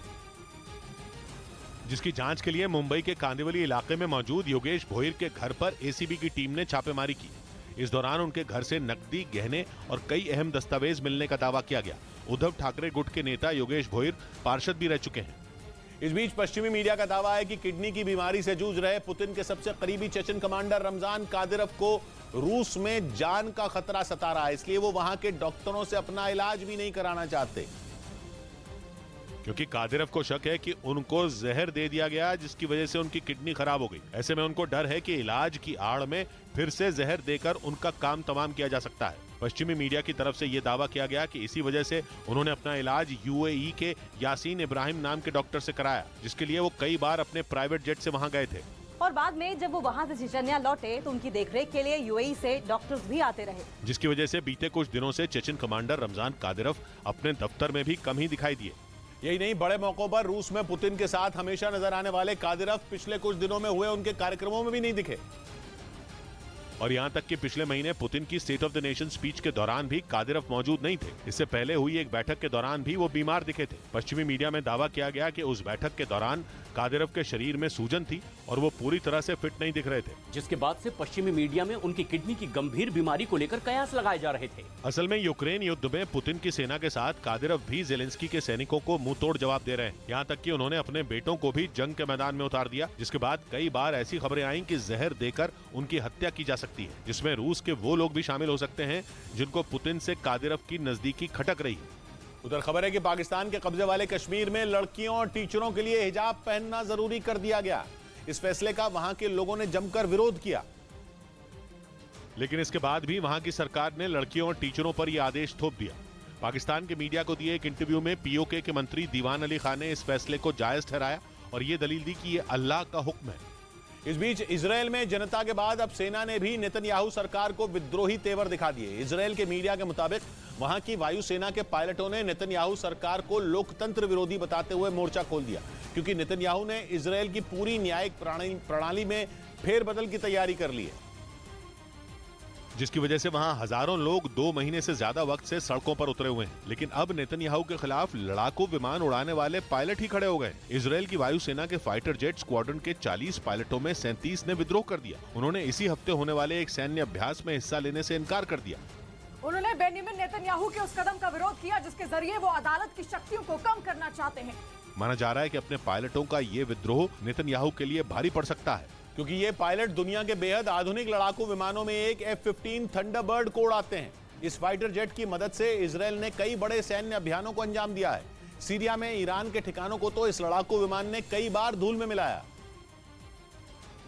[SPEAKER 2] जिसकी जांच के लिए मुंबई के कांदिवली इलाके में मौजूद योगेश भोईर के घर पर एसीबी की टीम ने छापेमारी की। इस दौरान उनके घर से नकदी, गहने और कई अहम दस्तावेज मिलने का दावा किया गया। उद्धव ठाकरे गुट के नेता योगेश भोईर पार्षद भी रह चुके हैं।
[SPEAKER 1] इस बीच पश्चिमी मीडिया का दावा है कि किडनी की बीमारी से जूझ रहे पुतिन के सबसे करीबी चेचन कमांडर रमजान कादिरोव को रूस में जान का खतरा सता रहा है, इसलिए वो वहां के डॉक्टरों से अपना इलाज भी नहीं कराना चाहते,
[SPEAKER 2] क्योंकि कादिरोव को शक है कि उनको जहर दे दिया गया, जिसकी वजह से उनकी किडनी खराब हो गई। ऐसे में उनको डर है कि इलाज की आड़ में फिर से जहर देकर उनका काम तमाम किया जा सकता है। पश्चिमी मीडिया की तरफ से यह दावा किया गया कि इसी वजह से उन्होंने अपना इलाज यूएई के यासीन इब्राहिम नाम के डॉक्टर से कराया, जिसके लिए वो कई बार अपने प्राइवेट जेट से वहां गए थे।
[SPEAKER 3] और बाद में जब वो वहां से चेचन्या लौटे तो उनकी देखरेख के लिए यूएई से डॉक्टर्स भी आते रहे,
[SPEAKER 2] जिसकी वजह से बीते कुछ दिनों से चेचन कमांडर रमजान कादिरोव अपने दफ्तर में भी कम ही दिखाई दिए।
[SPEAKER 1] यही नहीं, बड़े मौकों पर रूस में पुतिन के साथ हमेशा नजर आने वाले कादिरोव पिछले कुछ दिनों में हुए उनके कार्यक्रमों में भी नहीं दिखे।
[SPEAKER 2] और यहां तक कि पिछले महीने पुतिन की state of the nation speech के दौरान भी कादिरोव मौजूद नहीं थे। इससे पहले हुई एक बैठक के दौरान भी वो बीमार दिखे थे। पश्चिमी मीडिया में दावा किया गया कि उस बैठक के दौरान कादिरव के शरीर में सूजन थी और वो पूरी तरह से फिट नहीं दिख रहे थे,
[SPEAKER 4] जिसके बाद से पश्चिमी मीडिया में उनकी किडनी की गंभीर बीमारी को लेकर कयास लगाए जा रहे थे।
[SPEAKER 2] असल में यूक्रेन युद्ध में पुतिन की सेना के साथ कादिरव भी जेलेंस्की के सैनिकों को मुंह तोड़ जवाब दे रहे हैं। यहाँ तक कि उन्होंने अपने बेटों को भी जंग के मैदान में उतार दिया, जिसके बाद कई बार ऐसी खबरें आई कि जहर देकर उनकी हत्या की जा सकती है, जिसमें रूस के वो लोग भी शामिल हो सकते हैं जिनको पुतिन से कादिरव की नजदीकी खटक रही है।
[SPEAKER 1] उधर खबर है कि पाकिस्तान के कब्जे वाले कश्मीर में लड़कियों और टीचरों के लिए हिजाब पहनना जरूरी कर दिया गया। इस फैसले का वहां के लोगों ने जमकर विरोध किया,
[SPEAKER 2] लेकिन इसके बाद भी वहां की सरकार ने लड़कियों और टीचरों पर यह आदेश थोप दिया। पाकिस्तान के मीडिया को दिए एक इंटरव्यू में पीओके के मंत्री दीवान अली खान ने इस फैसले को जायज ठहराया और ये दलील दी कि ये अल्लाह का हुक्म है।
[SPEAKER 1] इस बीच इजरायल में जनता के बाद अब सेना ने भी नेतन्याहू सरकार को विद्रोही तेवर दिखा दिए। इजरायल के मीडिया के मुताबिक वहां की वायुसेना के पायलटों ने नेतन्याहू सरकार को लोकतंत्र विरोधी बताते हुए मोर्चा खोल दिया, क्योंकि नेतन्याहू ने इजरायल की पूरी न्यायिक प्रणाली में फेरबदल की तैयारी कर ली है,
[SPEAKER 2] जिसकी वजह से वहां हजारों लोग 2 महीने से ज्यादा वक्त से सड़कों पर उतरे हुए हैं। लेकिन अब नेतन्याहू के खिलाफ लड़ाकू विमान उड़ाने वाले पायलट ही खड़े हो गए। इजरायल की वायुसेना के फाइटर जेट स्क्वाड्रन के 40 पायलटों में 37 ने विद्रोह कर दिया। उन्होंने इसी हफ्ते होने वाले एक सैन्य अभ्यास में हिस्सा लेने से इनकार कर दिया।
[SPEAKER 6] उन्होंने बेंजामिन नेतन्याहू के उस कदम का विरोध किया जिसके जरिए वो अदालत की शक्तियों को कम करना चाहते हैं।
[SPEAKER 2] माना जा रहा है कि अपने पायलटों का ये विद्रोह नेतन्याहू के लिए भारी पड़ सकता है,
[SPEAKER 1] क्योंकि ये पायलट दुनिया के बेहद आधुनिक लड़ाकू विमानों में एक F-15 थंडरबर्ड को उड़ाते हैं। इस फाइटर जेट की मदद से इजरायल ने कई बड़े सैन्य अभियानों को अंजाम दिया है। सीरिया में ईरान के ठिकानों को तो इस लड़ाकू विमान ने कई बार धूल में मिलाया।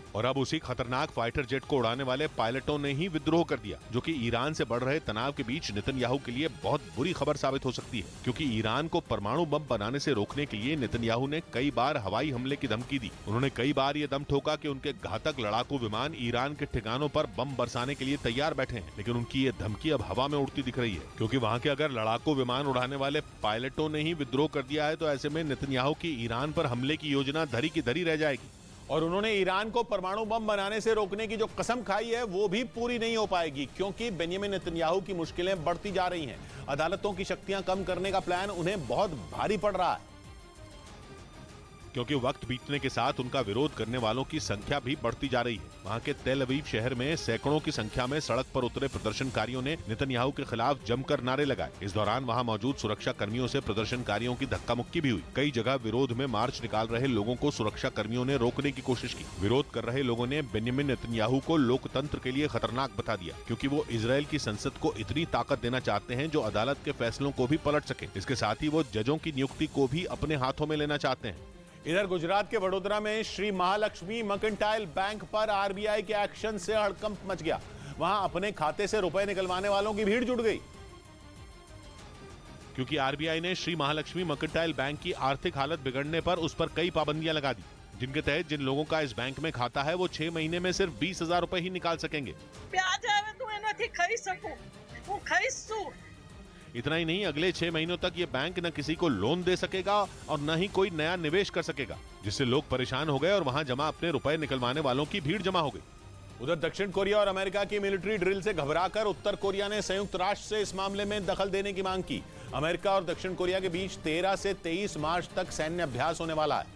[SPEAKER 2] और अब उसी खतरनाक फाइटर जेट को उड़ाने वाले पायलटों ने ही विद्रोह कर दिया, जो कि ईरान से बढ़ रहे तनाव के बीच नेतन्याहू के लिए बहुत बुरी खबर साबित हो सकती है, क्योंकि ईरान को परमाणु बम बनाने से रोकने के लिए नेतन्याहू ने कई बार हवाई हमले की धमकी दी। उन्होंने कई बार ये दम ठोका कि उनके घातक लड़ाकू विमान ईरान के ठिकानों पर बम बरसाने के लिए तैयार बैठे हैं, लेकिन उनकी ये धमकी अब हवा में उड़ती दिख रही है, क्योंकि वहाँ के अगर लड़ाकू विमान उड़ाने वाले पायलटों ने ही विद्रोह कर दिया है तो ऐसे में नेतन्याहू की ईरान पर हमले की योजना धरी की धरी रह जाएगी।
[SPEAKER 1] और उन्होंने ईरान को परमाणु बम बनाने से रोकने की जो कसम खाई है वो भी पूरी नहीं हो पाएगी, क्योंकि बेंजामिन नेतन्याहू की मुश्किलें बढ़ती जा रही हैं। अदालतों की शक्तियां कम करने का प्लान उन्हें बहुत भारी पड़ रहा है,
[SPEAKER 2] क्योंकि वक्त बीतने के साथ उनका विरोध करने वालों की संख्या भी बढ़ती जा रही है। वहां के तेल अवीव शहर में सैकड़ों की संख्या में सड़क पर उतरे प्रदर्शनकारियों ने नेतन्याहू के खिलाफ जमकर नारे लगाए। इस दौरान वहां मौजूद सुरक्षा कर्मियों से प्रदर्शनकारियों की धक्का मुक्की भी हुई। कई जगह विरोध में मार्च निकाल रहे लोगों को सुरक्षा कर्मियों ने रोकने की कोशिश की। विरोध कर रहे लोगों ने बेंजामिन नेतन्याहू को लोकतंत्र के लिए खतरनाक बता दिया, क्योंकि वो इजरायल की संसद को इतनी ताकत देना चाहते हैं जो अदालत के फैसलों को भी पलट सके। इसके साथ ही वो जजों की नियुक्ति को भी अपने हाथों में लेना चाहते हैं।
[SPEAKER 1] इधर गुजरात के वडोदरा में श्री महालक्ष्मी मर्केंटाइल बैंक पर आरबीआई के एक्शन से हड़कंप मच गया। वहां अपने खाते से रुपए निकलवाने वालों की भीड़ जुट गई,
[SPEAKER 2] क्योंकि आरबीआई ने श्री महालक्ष्मी मर्केंटाइल बैंक की आर्थिक हालत बिगड़ने पर उस पर कई पाबंदियां लगा दी, जिनके तहत जिन लोगों का इस बैंक में खाता है वो 6 महीने में सिर्फ 20,000 रुपए ही निकाल सकेंगे।
[SPEAKER 7] ब्याज आवे तो एनाथी खरीद सकूं, वो खरीदसूं।
[SPEAKER 2] इतना ही नहीं, अगले 6 महीनों तक ये बैंक न किसी को लोन दे सकेगा और न ही कोई नया निवेश कर सकेगा, जिससे लोग परेशान हो गए और वहां जमा अपने रुपए निकलवाने वालों की भीड़ जमा हो गई।
[SPEAKER 1] उधर दक्षिण कोरिया और अमेरिका की मिलिट्री ड्रिल से घबराकर उत्तर कोरिया ने संयुक्त राष्ट्र से इस मामले में दखल देने की मांग की। अमेरिका और दक्षिण कोरिया के बीच 13 से 23 मार्च तक सैन्य अभ्यास होने वाला है,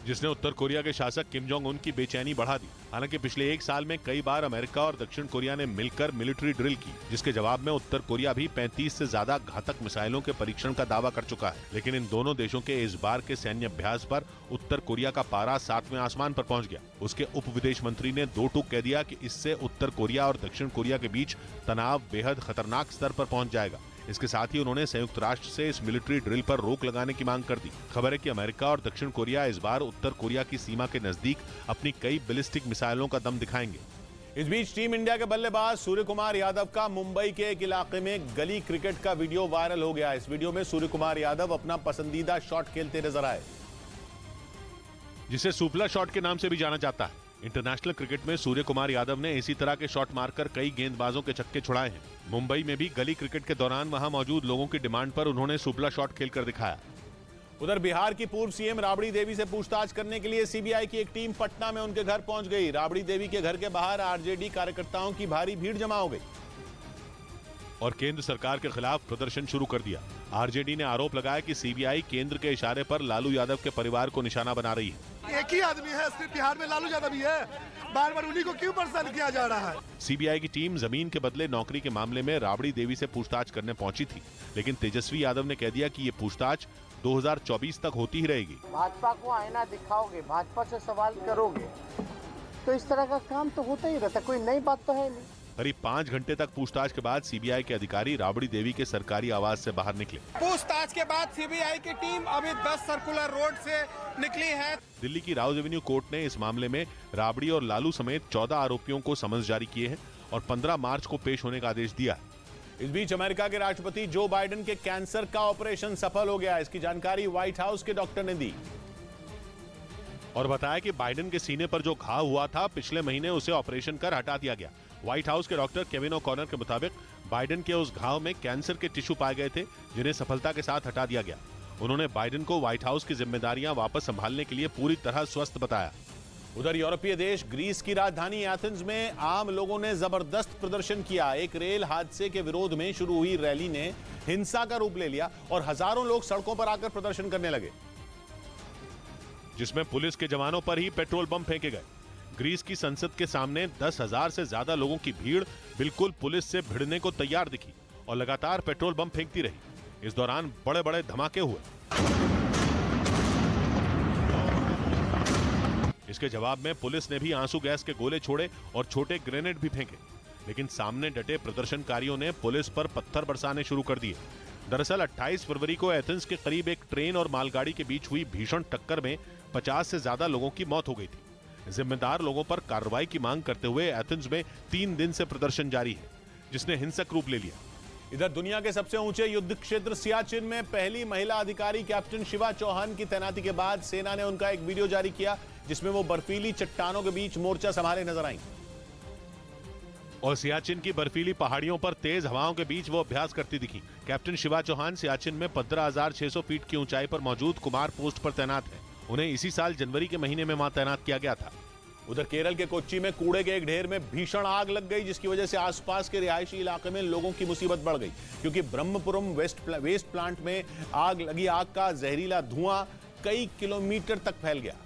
[SPEAKER 2] जिसने उत्तर कोरिया के शासक किम जोंग उन की बेचैनी बढ़ा दी। हालांकि पिछले 1 साल में कई बार अमेरिका और दक्षिण कोरिया ने मिलकर मिलिट्री ड्रिल की, जिसके जवाब में उत्तर कोरिया भी 35 से ज्यादा घातक मिसाइलों के परीक्षण का दावा कर चुका है। लेकिन इन दोनों देशों के इस बार के सैन्य अभ्यास पर उत्तर कोरिया का पारा 7वें आसमान पर पहुंच गया। उसके उप विदेश मंत्री ने 2 टूक कह दिया कि इससे उत्तर कोरिया और दक्षिण कोरिया के बीच तनाव बेहद खतरनाक स्तर पर पहुंच जाएगा। इसके साथ ही उन्होंने संयुक्त राष्ट्र से इस मिलिट्री ड्रिल पर रोक लगाने की मांग कर दी। खबर है कि अमेरिका और दक्षिण कोरिया इस बार उत्तर कोरिया की सीमा के नजदीक अपनी कई बैलिस्टिक मिसाइलों का दम दिखाएंगे।
[SPEAKER 1] इस बीच टीम इंडिया के बल्लेबाज सूर्य कुमार यादव का मुंबई के एक इलाके में गली क्रिकेट का वीडियो वायरल हो गया। इस वीडियो में सूर्य कुमार यादव अपना पसंदीदा शॉट खेलते नजर आए,
[SPEAKER 2] जिसे सुपला शॉट के नाम से भी जाना जाता है। इंटरनेशनल क्रिकेट में सूर्य कुमार यादव ने इसी तरह के शॉट मारकर कई गेंदबाजों के छक्के छुड़ाए हैं। मुंबई में भी गली क्रिकेट के दौरान वहां मौजूद लोगों की डिमांड पर उन्होंने सुपला शॉट खेलकर दिखाया।
[SPEAKER 1] उधर बिहार की पूर्व सीएम राबड़ी देवी से पूछताछ करने के लिए सीबीआई की एक टीम पटना में उनके घर पहुंच गई। राबड़ी देवी के घर के बाहर आरजेडी कार्यकर्ताओं की भारी भीड़ जमा हो गई।
[SPEAKER 2] और केंद्र सरकार के खिलाफ प्रदर्शन शुरू कर दिया। आरजेडी ने आरोप लगाया कि सीबीआई केंद्र के इशारे पर लालू यादव के परिवार को निशाना बना रही है।
[SPEAKER 8] एक ही आदमी है, सिर्फ बिहार में लालू यादव ही है, बार बार उन्हीं को क्यों परेशान किया जा रहा है?
[SPEAKER 2] सीबीआई की टीम जमीन के बदले नौकरी के मामले में राबड़ी देवी से पूछताछ करने पहुंची थी, लेकिन तेजस्वी यादव ने कह दिया कि ये पूछताछ 2024 तक होती ही रहेगी।
[SPEAKER 9] भाजपा को आईना दिखाओगे, भाजपा से सवाल करोगे, तो इस तरह का काम तो होता ही रहता, कोई नई बात तो है नहीं।
[SPEAKER 2] करीब 5 घंटे तक पूछताछ के बाद सीबीआई के अधिकारी राबड़ी देवी के सरकारी आवास से बाहर निकले।
[SPEAKER 8] पूछताछ के बाद सीबीआई की टीम अभी 10 सर्कुलर रोड से निकली है।
[SPEAKER 2] दिल्ली की राउज एवेन्यू कोर्ट ने इस मामले में राबड़ी और लालू समेत 14 आरोपियों को समन्स जारी किए हैं और 15 मार्च को पेश होने का आदेश दिया है।
[SPEAKER 1] इस बीच अमेरिका के राष्ट्रपति जो बाइडेन के कैंसर का ऑपरेशन सफल हो गया। इसकी जानकारी व्हाइट हाउस के डॉक्टर ने दी
[SPEAKER 2] और बताया कि बाइडेन के सीने पर जो घाव हुआ था, पिछले महीने उसे ऑपरेशन कर हटा दिया गया। व्हाइट हाउस के डॉक्टर केविन ओ'कॉनर के मुताबिक बाइडेन के उस घाव में कैंसर के टिश्यू पाए गए थे, जिन्हें सफलता के साथ हटा दिया गया। उन्होंने बाइडेन को व्हाइट हाउस की जिम्मेदारियां वापस संभालने के लिए पूरी तरह स्वस्थ बताया।
[SPEAKER 1] उधर यूरोपीय देश ग्रीस की राजधानी एथेंस में आम लोगों ने जबरदस्त प्रदर्शन किया। एक रेल हादसे के विरोध में शुरू हुई रैली ने हिंसा का रूप ले लिया और हजारों लोग सड़कों पर आकर प्रदर्शन करने लगे,
[SPEAKER 2] जिसमें पुलिस के जवानों पर ही पेट्रोल बम फेंके गए। ग्रीस की संसद के सामने 10,000 से ज्यादा लोगों की भीड़ बिल्कुल पुलिस से भिड़ने को तैयार दिखी और लगातार पेट्रोल बम फेंकती रही। इस दौरान बड़े बड़े धमाके हुए। इसके जवाब में पुलिस ने भी आंसू गैस के गोले छोड़े और छोटे ग्रेनेड भी फेंके, लेकिन सामने डटे प्रदर्शनकारियों ने पुलिस पर पत्थर बरसाने शुरू कर दिए। दरअसल 28 फरवरी को एथेंस के करीब एक ट्रेन और मालगाड़ी के बीच हुई भीषण टक्कर में 50 से ज्यादा लोगों की मौत हो गई थी। जिम्मेदार लोगों पर कार्रवाई की मांग करते हुए एथेंस में 3 दिन से प्रदर्शन जारी है, जिसने हिंसक रूप ले लिया।
[SPEAKER 1] इधर दुनिया के सबसे ऊंचे युद्ध क्षेत्र सियाचिन में पहली महिला अधिकारी कैप्टन शिवा चौहान की तैनाती के बाद सेना ने उनका एक वीडियो जारी किया, जिसमें वो बर्फीली चट्टानों के बीच मोर्चा संभाले नजर आई
[SPEAKER 2] और सियाचिन की बर्फीली पहाड़ियों पर तेज हवाओं के बीच वो अभ्यास करती दिखी। कैप्टन शिवा चौहान सियाचिन में 15,600 फीट की ऊंचाई पर मौजूद कुमार पोस्ट पर तैनात है। उन्हें इसी साल जनवरी के महीने में वहां तैनात किया गया था।
[SPEAKER 1] उधर केरल के कोच्चि में कूड़े के एक ढेर में भीषण आग लग गई, जिसकी वजह से आसपास के रिहायशी इलाके में लोगों की मुसीबत बढ़ गई, क्योंकि ब्रह्मपुरम वेस्ट प्लांट में आग लगी। आग का जहरीला धुआं कई किलोमीटर तक फैल गया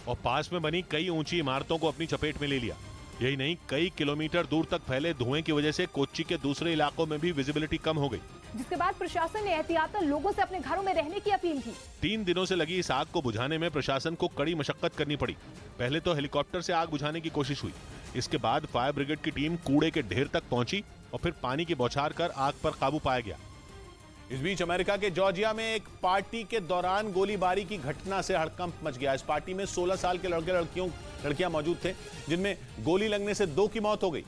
[SPEAKER 2] और पास में बनी कई ऊंची इमारतों को अपनी चपेट में ले लिया। यही नहीं, कई किलोमीटर दूर तक फैले धुएं की वजह से कोच्चि के दूसरे इलाकों में भी विजिबिलिटी कम हो गई,
[SPEAKER 6] जिसके बाद प्रशासन ने एहतियातन लोगों से अपने घरों में रहने की अपील की।
[SPEAKER 2] 3 दिनों से लगी इस आग को बुझाने में प्रशासन को कड़ी मशक्कत करनी पड़ी। पहले तो हेलीकॉप्टर से आग बुझाने की कोशिश हुई, इसके बाद फायर ब्रिगेड की टीम कूड़े के ढेर तक पहुंची और फिर पानी की बौछार कर आग पर काबू पाया गया।
[SPEAKER 1] इस बीच अमेरिका के जॉर्जिया में एक पार्टी के दौरान गोलीबारी की घटना से हड़कंप मच गया। इस पार्टी में 16 साल के लड़कियां मौजूद थे, जिनमें गोली लगने से 2 की मौत हो गई,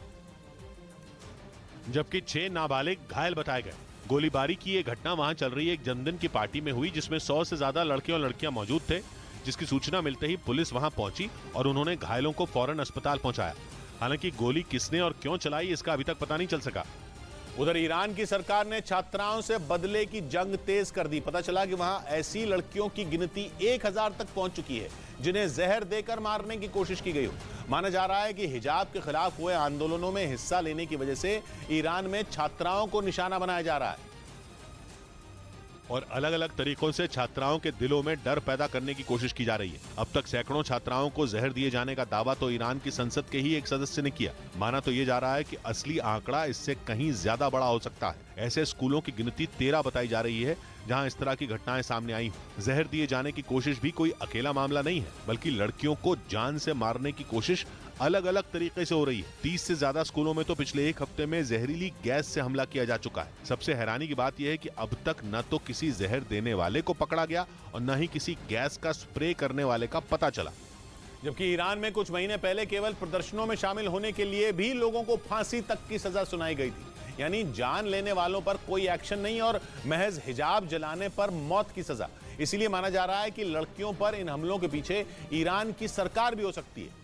[SPEAKER 2] जबकि 6 नाबालिग घायल बताए गए। गोलीबारी की ये घटना वहां चल रही एक जन्मदिन की पार्टी में हुई, जिसमें 100 से ज्यादा लड़के और लड़कियां मौजूद थे। जिसकी सूचना मिलते ही पुलिस वहां पहुंची और उन्होंने घायलों को फौरन अस्पताल पहुंचाया। हालांकि गोली किसने और क्यों चलाई, इसका अभी तक पता नहीं चल सका।
[SPEAKER 1] उधर ईरान की सरकार ने छात्राओं से बदले की जंग तेज कर दी। पता चला कि वहां ऐसी लड़कियों की गिनती 1000 तक पहुंच चुकी है, जिन्हें जहर देकर मारने की कोशिश की गई हो। माना जा रहा है कि हिजाब के खिलाफ हुए आंदोलनों में हिस्सा लेने की वजह से ईरान में छात्राओं को निशाना बनाया जा रहा है
[SPEAKER 2] और अलग अलग तरीकों से छात्राओं के दिलों में डर पैदा करने की कोशिश की जा रही है। अब तक सैकड़ों छात्राओं को जहर दिए जाने का दावा तो ईरान की संसद के ही एक सदस्य ने किया। माना तो ये जा रहा है कि असली आंकड़ा इससे कहीं ज्यादा बड़ा हो सकता है। ऐसे स्कूलों की गिनती 13 बताई जा रही है, जहां इस तरह की घटनाएं सामने आई हैं। जहर दिए जाने की कोशिश भी कोई अकेला मामला नहीं है, बल्कि लड़कियों को जान से मारने की कोशिश अलग अलग तरीके से हो रही है। 30 से ज्यादा स्कूलों में तो पिछले 1 हफ्ते में जहरीली गैस से हमला किया जा चुका है। सबसे हैरानी की बात यह है कि अब तक न तो किसी जहर देने वाले को पकड़ा गया और न ही किसी गैस का स्प्रे करने वाले का पता चला।
[SPEAKER 1] जबकि ईरान में कुछ महीने पहले केवल प्रदर्शनों में शामिल होने के लिए भी लोगों को फांसी तक की सजा सुनाई गई थी। यानी जान लेने वालों पर कोई एक्शन नहीं और महज हिजाब जलाने पर मौत की सजा। इसीलिए माना जा रहा है कि लड़कियों पर इन हमलों के पीछे ईरान की सरकार भी हो सकती है,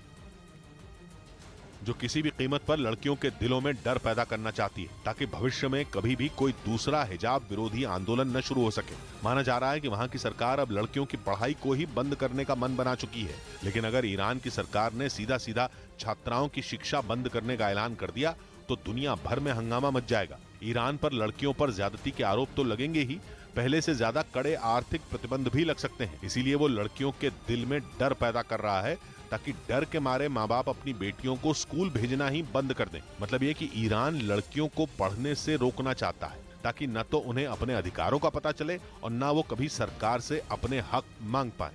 [SPEAKER 2] जो किसी भी कीमत पर लड़कियों के दिलों में डर पैदा करना चाहती है, ताकि भविष्य में कभी भी कोई दूसरा हिजाब विरोधी आंदोलन न शुरू हो सके। माना जा रहा है कि वहां की सरकार अब लड़कियों की पढ़ाई को ही बंद करने का मन बना चुकी है। लेकिन अगर ईरान की सरकार ने सीधा सीधा छात्राओं की शिक्षा बंद करने का ऐलान कर दिया तो दुनिया भर में हंगामा मच जाएगा। ईरान पर लड़कियों पर ज्यादती के आरोप तो लगेंगे ही, पहले से ज्यादा कड़े आर्थिक प्रतिबंध भी लग सकते हैं। इसीलिए वो लड़कियों के दिल में डर पैदा कर रहा है, ताकि डर के मारे माँ बाप अपनी बेटियों को स्कूल भेजना ही बंद कर दें। मतलब ये कि ईरान लड़कियों को पढ़ने से रोकना चाहता है, ताकि न तो उन्हें अपने अधिकारों का पता चले और न वो कभी सरकार से अपने हक मांग पाए।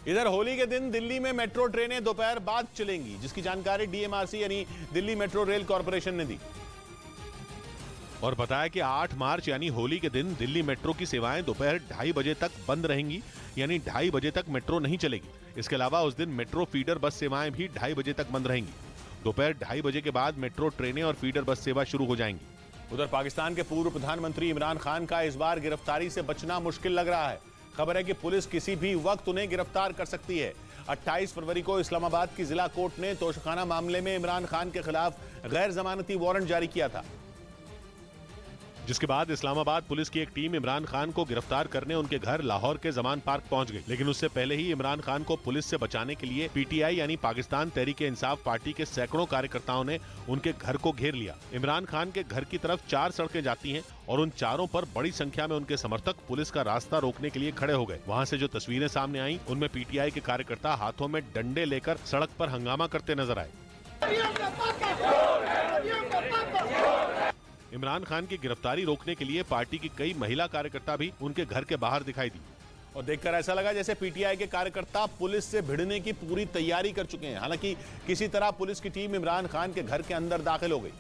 [SPEAKER 1] इधर होली के दिन दिल्ली में मेट्रो ट्रेनें दोपहर बाद चलेंगी, जिसकी जानकारी डीएमआरसी यानी दिल्ली मेट्रो रेल कॉर्पोरेशन ने दी
[SPEAKER 2] और बताया कि 8 मार्च यानी होली के दिन दिल्ली मेट्रो की सेवाएं दोपहर 2:30 बजे तक बंद रहेंगी, यानी 2:30 बजे तक मेट्रो नहीं चलेगी। इसके अलावा उस दिन मेट्रो फीडर बस सेवाएं भी 2:30 बजे तक बंद रहेंगी। दोपहर 2:30 बजे के बाद मेट्रो ट्रेनें और फीडर बस सेवा शुरू हो जाएंगी।
[SPEAKER 1] उधर पाकिस्तान के पूर्व प्रधानमंत्री इमरान खान का इस बार गिरफ्तारी से बचना मुश्किल लग रहा है। खबर है कि पुलिस किसी भी वक्त उन्हें गिरफ्तार कर सकती है। 28 फरवरी को इस्लामाबाद की जिला कोर्ट ने तोशाखाना मामले में इमरान खान के खिलाफ गैर जमानती वारंट जारी किया था,
[SPEAKER 2] जिसके बाद इस्लामाबाद पुलिस की एक टीम इमरान खान को गिरफ्तार करने उनके घर लाहौर के जमान पार्क पहुंच गई। लेकिन उससे पहले ही इमरान खान को पुलिस से बचाने के लिए पीटीआई यानी पाकिस्तान तहरीक इंसाफ पार्टी के सैकड़ों कार्यकर्ताओं ने उनके घर को घेर लिया। इमरान खान के घर की तरफ 4 सड़कें जाती हैं और उन चारों पर बड़ी संख्या में उनके समर्थक पुलिस का रास्ता रोकने के लिए खड़े हो गए। वहाँ से जो तस्वीरें सामने आई, उनमें पीटीआई के कार्यकर्ता हाथों में डंडे लेकर सड़क पर हंगामा करते नजर आए। इमरान खान की गिरफ्तारी रोकने के लिए पार्टी की कई महिला कार्यकर्ता भी उनके घर के बाहर दिखाई दी
[SPEAKER 1] और देखकर ऐसा लगा जैसे पीटीआई के कार्यकर्ता पुलिस से भिड़ने की पूरी तैयारी कर चुके हैं। हालांकि किसी तरह पुलिस की टीम इमरान खान के घर के अंदर दाखिल हो गई,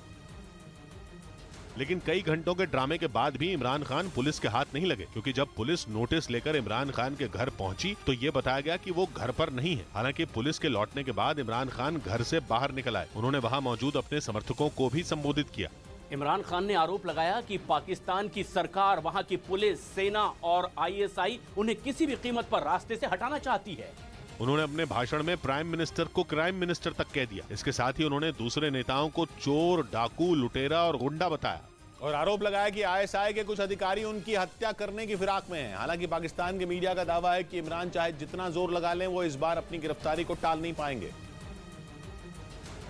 [SPEAKER 2] लेकिन कई घंटों के ड्रामे के बाद भी इमरान खान पुलिस के हाथ नहीं लगे, क्योंकि जब पुलिस नोटिस लेकर इमरान खान के घर पहुंची तो ये बताया गया कि वो घर पर नहीं है। हालांकि पुलिस के लौटने के बाद इमरान खान घर से बाहर निकल आए। उन्होंने वहां मौजूद अपने समर्थकों को भी संबोधित किया।
[SPEAKER 4] इमरान खान ने आरोप लगाया कि पाकिस्तान की सरकार, वहां की पुलिस, सेना और आईएसआई उन्हें किसी भी कीमत पर रास्ते से हटाना चाहती है।
[SPEAKER 2] उन्होंने अपने भाषण में प्राइम मिनिस्टर को क्राइम मिनिस्टर तक कह दिया। इसके साथ ही उन्होंने दूसरे नेताओं को चोर, डाकू, लुटेरा और गुंडा बताया
[SPEAKER 1] और आरोप लगाया कि आईएसआई के कुछ अधिकारी उनकी हत्या करने की फिराक में हैं। हालांकि पाकिस्तान के मीडिया का दावा है कि इमरान चाहे जितना जोर लगा लें, वो इस बार अपनी गिरफ्तारी को टाल नहीं पाएंगे,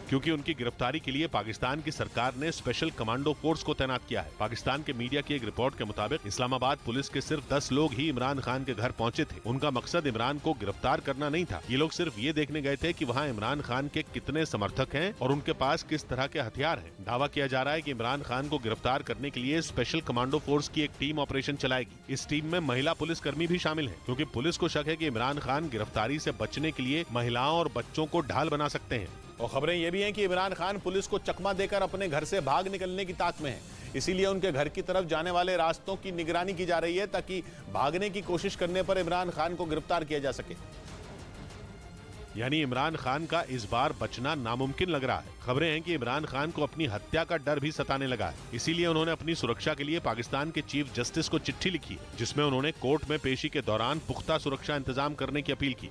[SPEAKER 2] क्योंकि उनकी गिरफ्तारी के लिए पाकिस्तान की सरकार ने स्पेशल कमांडो फोर्स को तैनात किया है। पाकिस्तान के मीडिया की एक रिपोर्ट के मुताबिक इस्लामाबाद पुलिस के सिर्फ 10 लोग ही इमरान खान के घर पहुंचे थे। उनका मकसद इमरान को गिरफ्तार करना नहीं था। ये लोग सिर्फ ये देखने गए थे कि वहाँ इमरान खान के कितने समर्थक हैं और उनके पास किस तरह के हथियार हैं। दावा किया जा रहा है कि इमरान खान को गिरफ्तार करने के लिए स्पेशल कमांडो फोर्स की एक टीम ऑपरेशन चलाएगी। इस टीम में महिला पुलिसकर्मी भी शामिल है, क्योंकि पुलिस को शक है कि इमरान खान गिरफ्तारी से बचने के लिए महिलाओं और बच्चों को ढाल बना सकते हैं।
[SPEAKER 1] और खबरें ये भी हैं कि इमरान खान पुलिस को चकमा देकर अपने घर से भाग निकलने की ताक में है। इसीलिए उनके घर की तरफ जाने वाले रास्तों की निगरानी की जा रही है, ताकि भागने की कोशिश करने पर इमरान खान को गिरफ्तार किया जा सके।
[SPEAKER 2] यानी इमरान खान का इस बार बचना नामुमकिन लग रहा है। खबरें हैं कि इमरान खान को अपनी हत्या का डर भी सताने लगा है। इसीलिए उन्होंने अपनी सुरक्षा के लिए पाकिस्तान के चीफ जस्टिस को चिट्ठी लिखी है, जिसमें उन्होंने कोर्ट में पेशी के दौरान पुख्ता सुरक्षा इंतजाम करने की अपील की।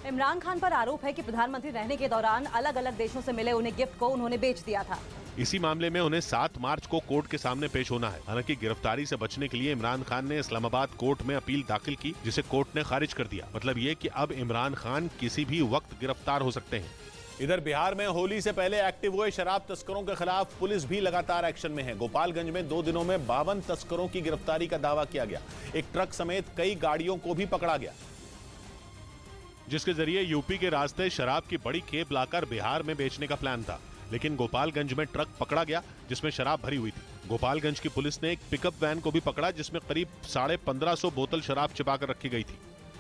[SPEAKER 3] इमरान खान पर आरोप है कि प्रधानमंत्री रहने के दौरान अलग अलग देशों से मिले उन्हें गिफ्ट को उन्होंने बेच दिया था।
[SPEAKER 2] इसी मामले में उन्हें 7 मार्च को कोर्ट के सामने पेश होना है। हालांकि गिरफ्तारी से बचने के लिए इमरान खान ने इस्लामाबाद कोर्ट में अपील दाखिल की, जिसे कोर्ट ने खारिज कर दिया। मतलब ये कि अब इमरान खान किसी भी वक्त गिरफ्तार हो सकते हैं।
[SPEAKER 1] इधर बिहार में होली से पहले एक्टिव हुए शराब तस्करों के खिलाफ पुलिस भी लगातार एक्शन में है। गोपालगंज में 2 दिनों में 52 तस्करों की गिरफ्तारी का दावा किया गया। एक ट्रक समेत कई गाड़ियों को भी पकड़ा गया,
[SPEAKER 2] जिसके जरिए यूपी के रास्ते शराब की बड़ी खेप लाकर बिहार में बेचने का प्लान था। लेकिन गोपालगंज में ट्रक पकड़ा गया जिसमें शराब भरी हुई थी। गोपालगंज की पुलिस ने एक पिकअप वैन को भी पकड़ा, जिसमें करीब 1550 बोतल शराब छिपाकर रखी गई थी।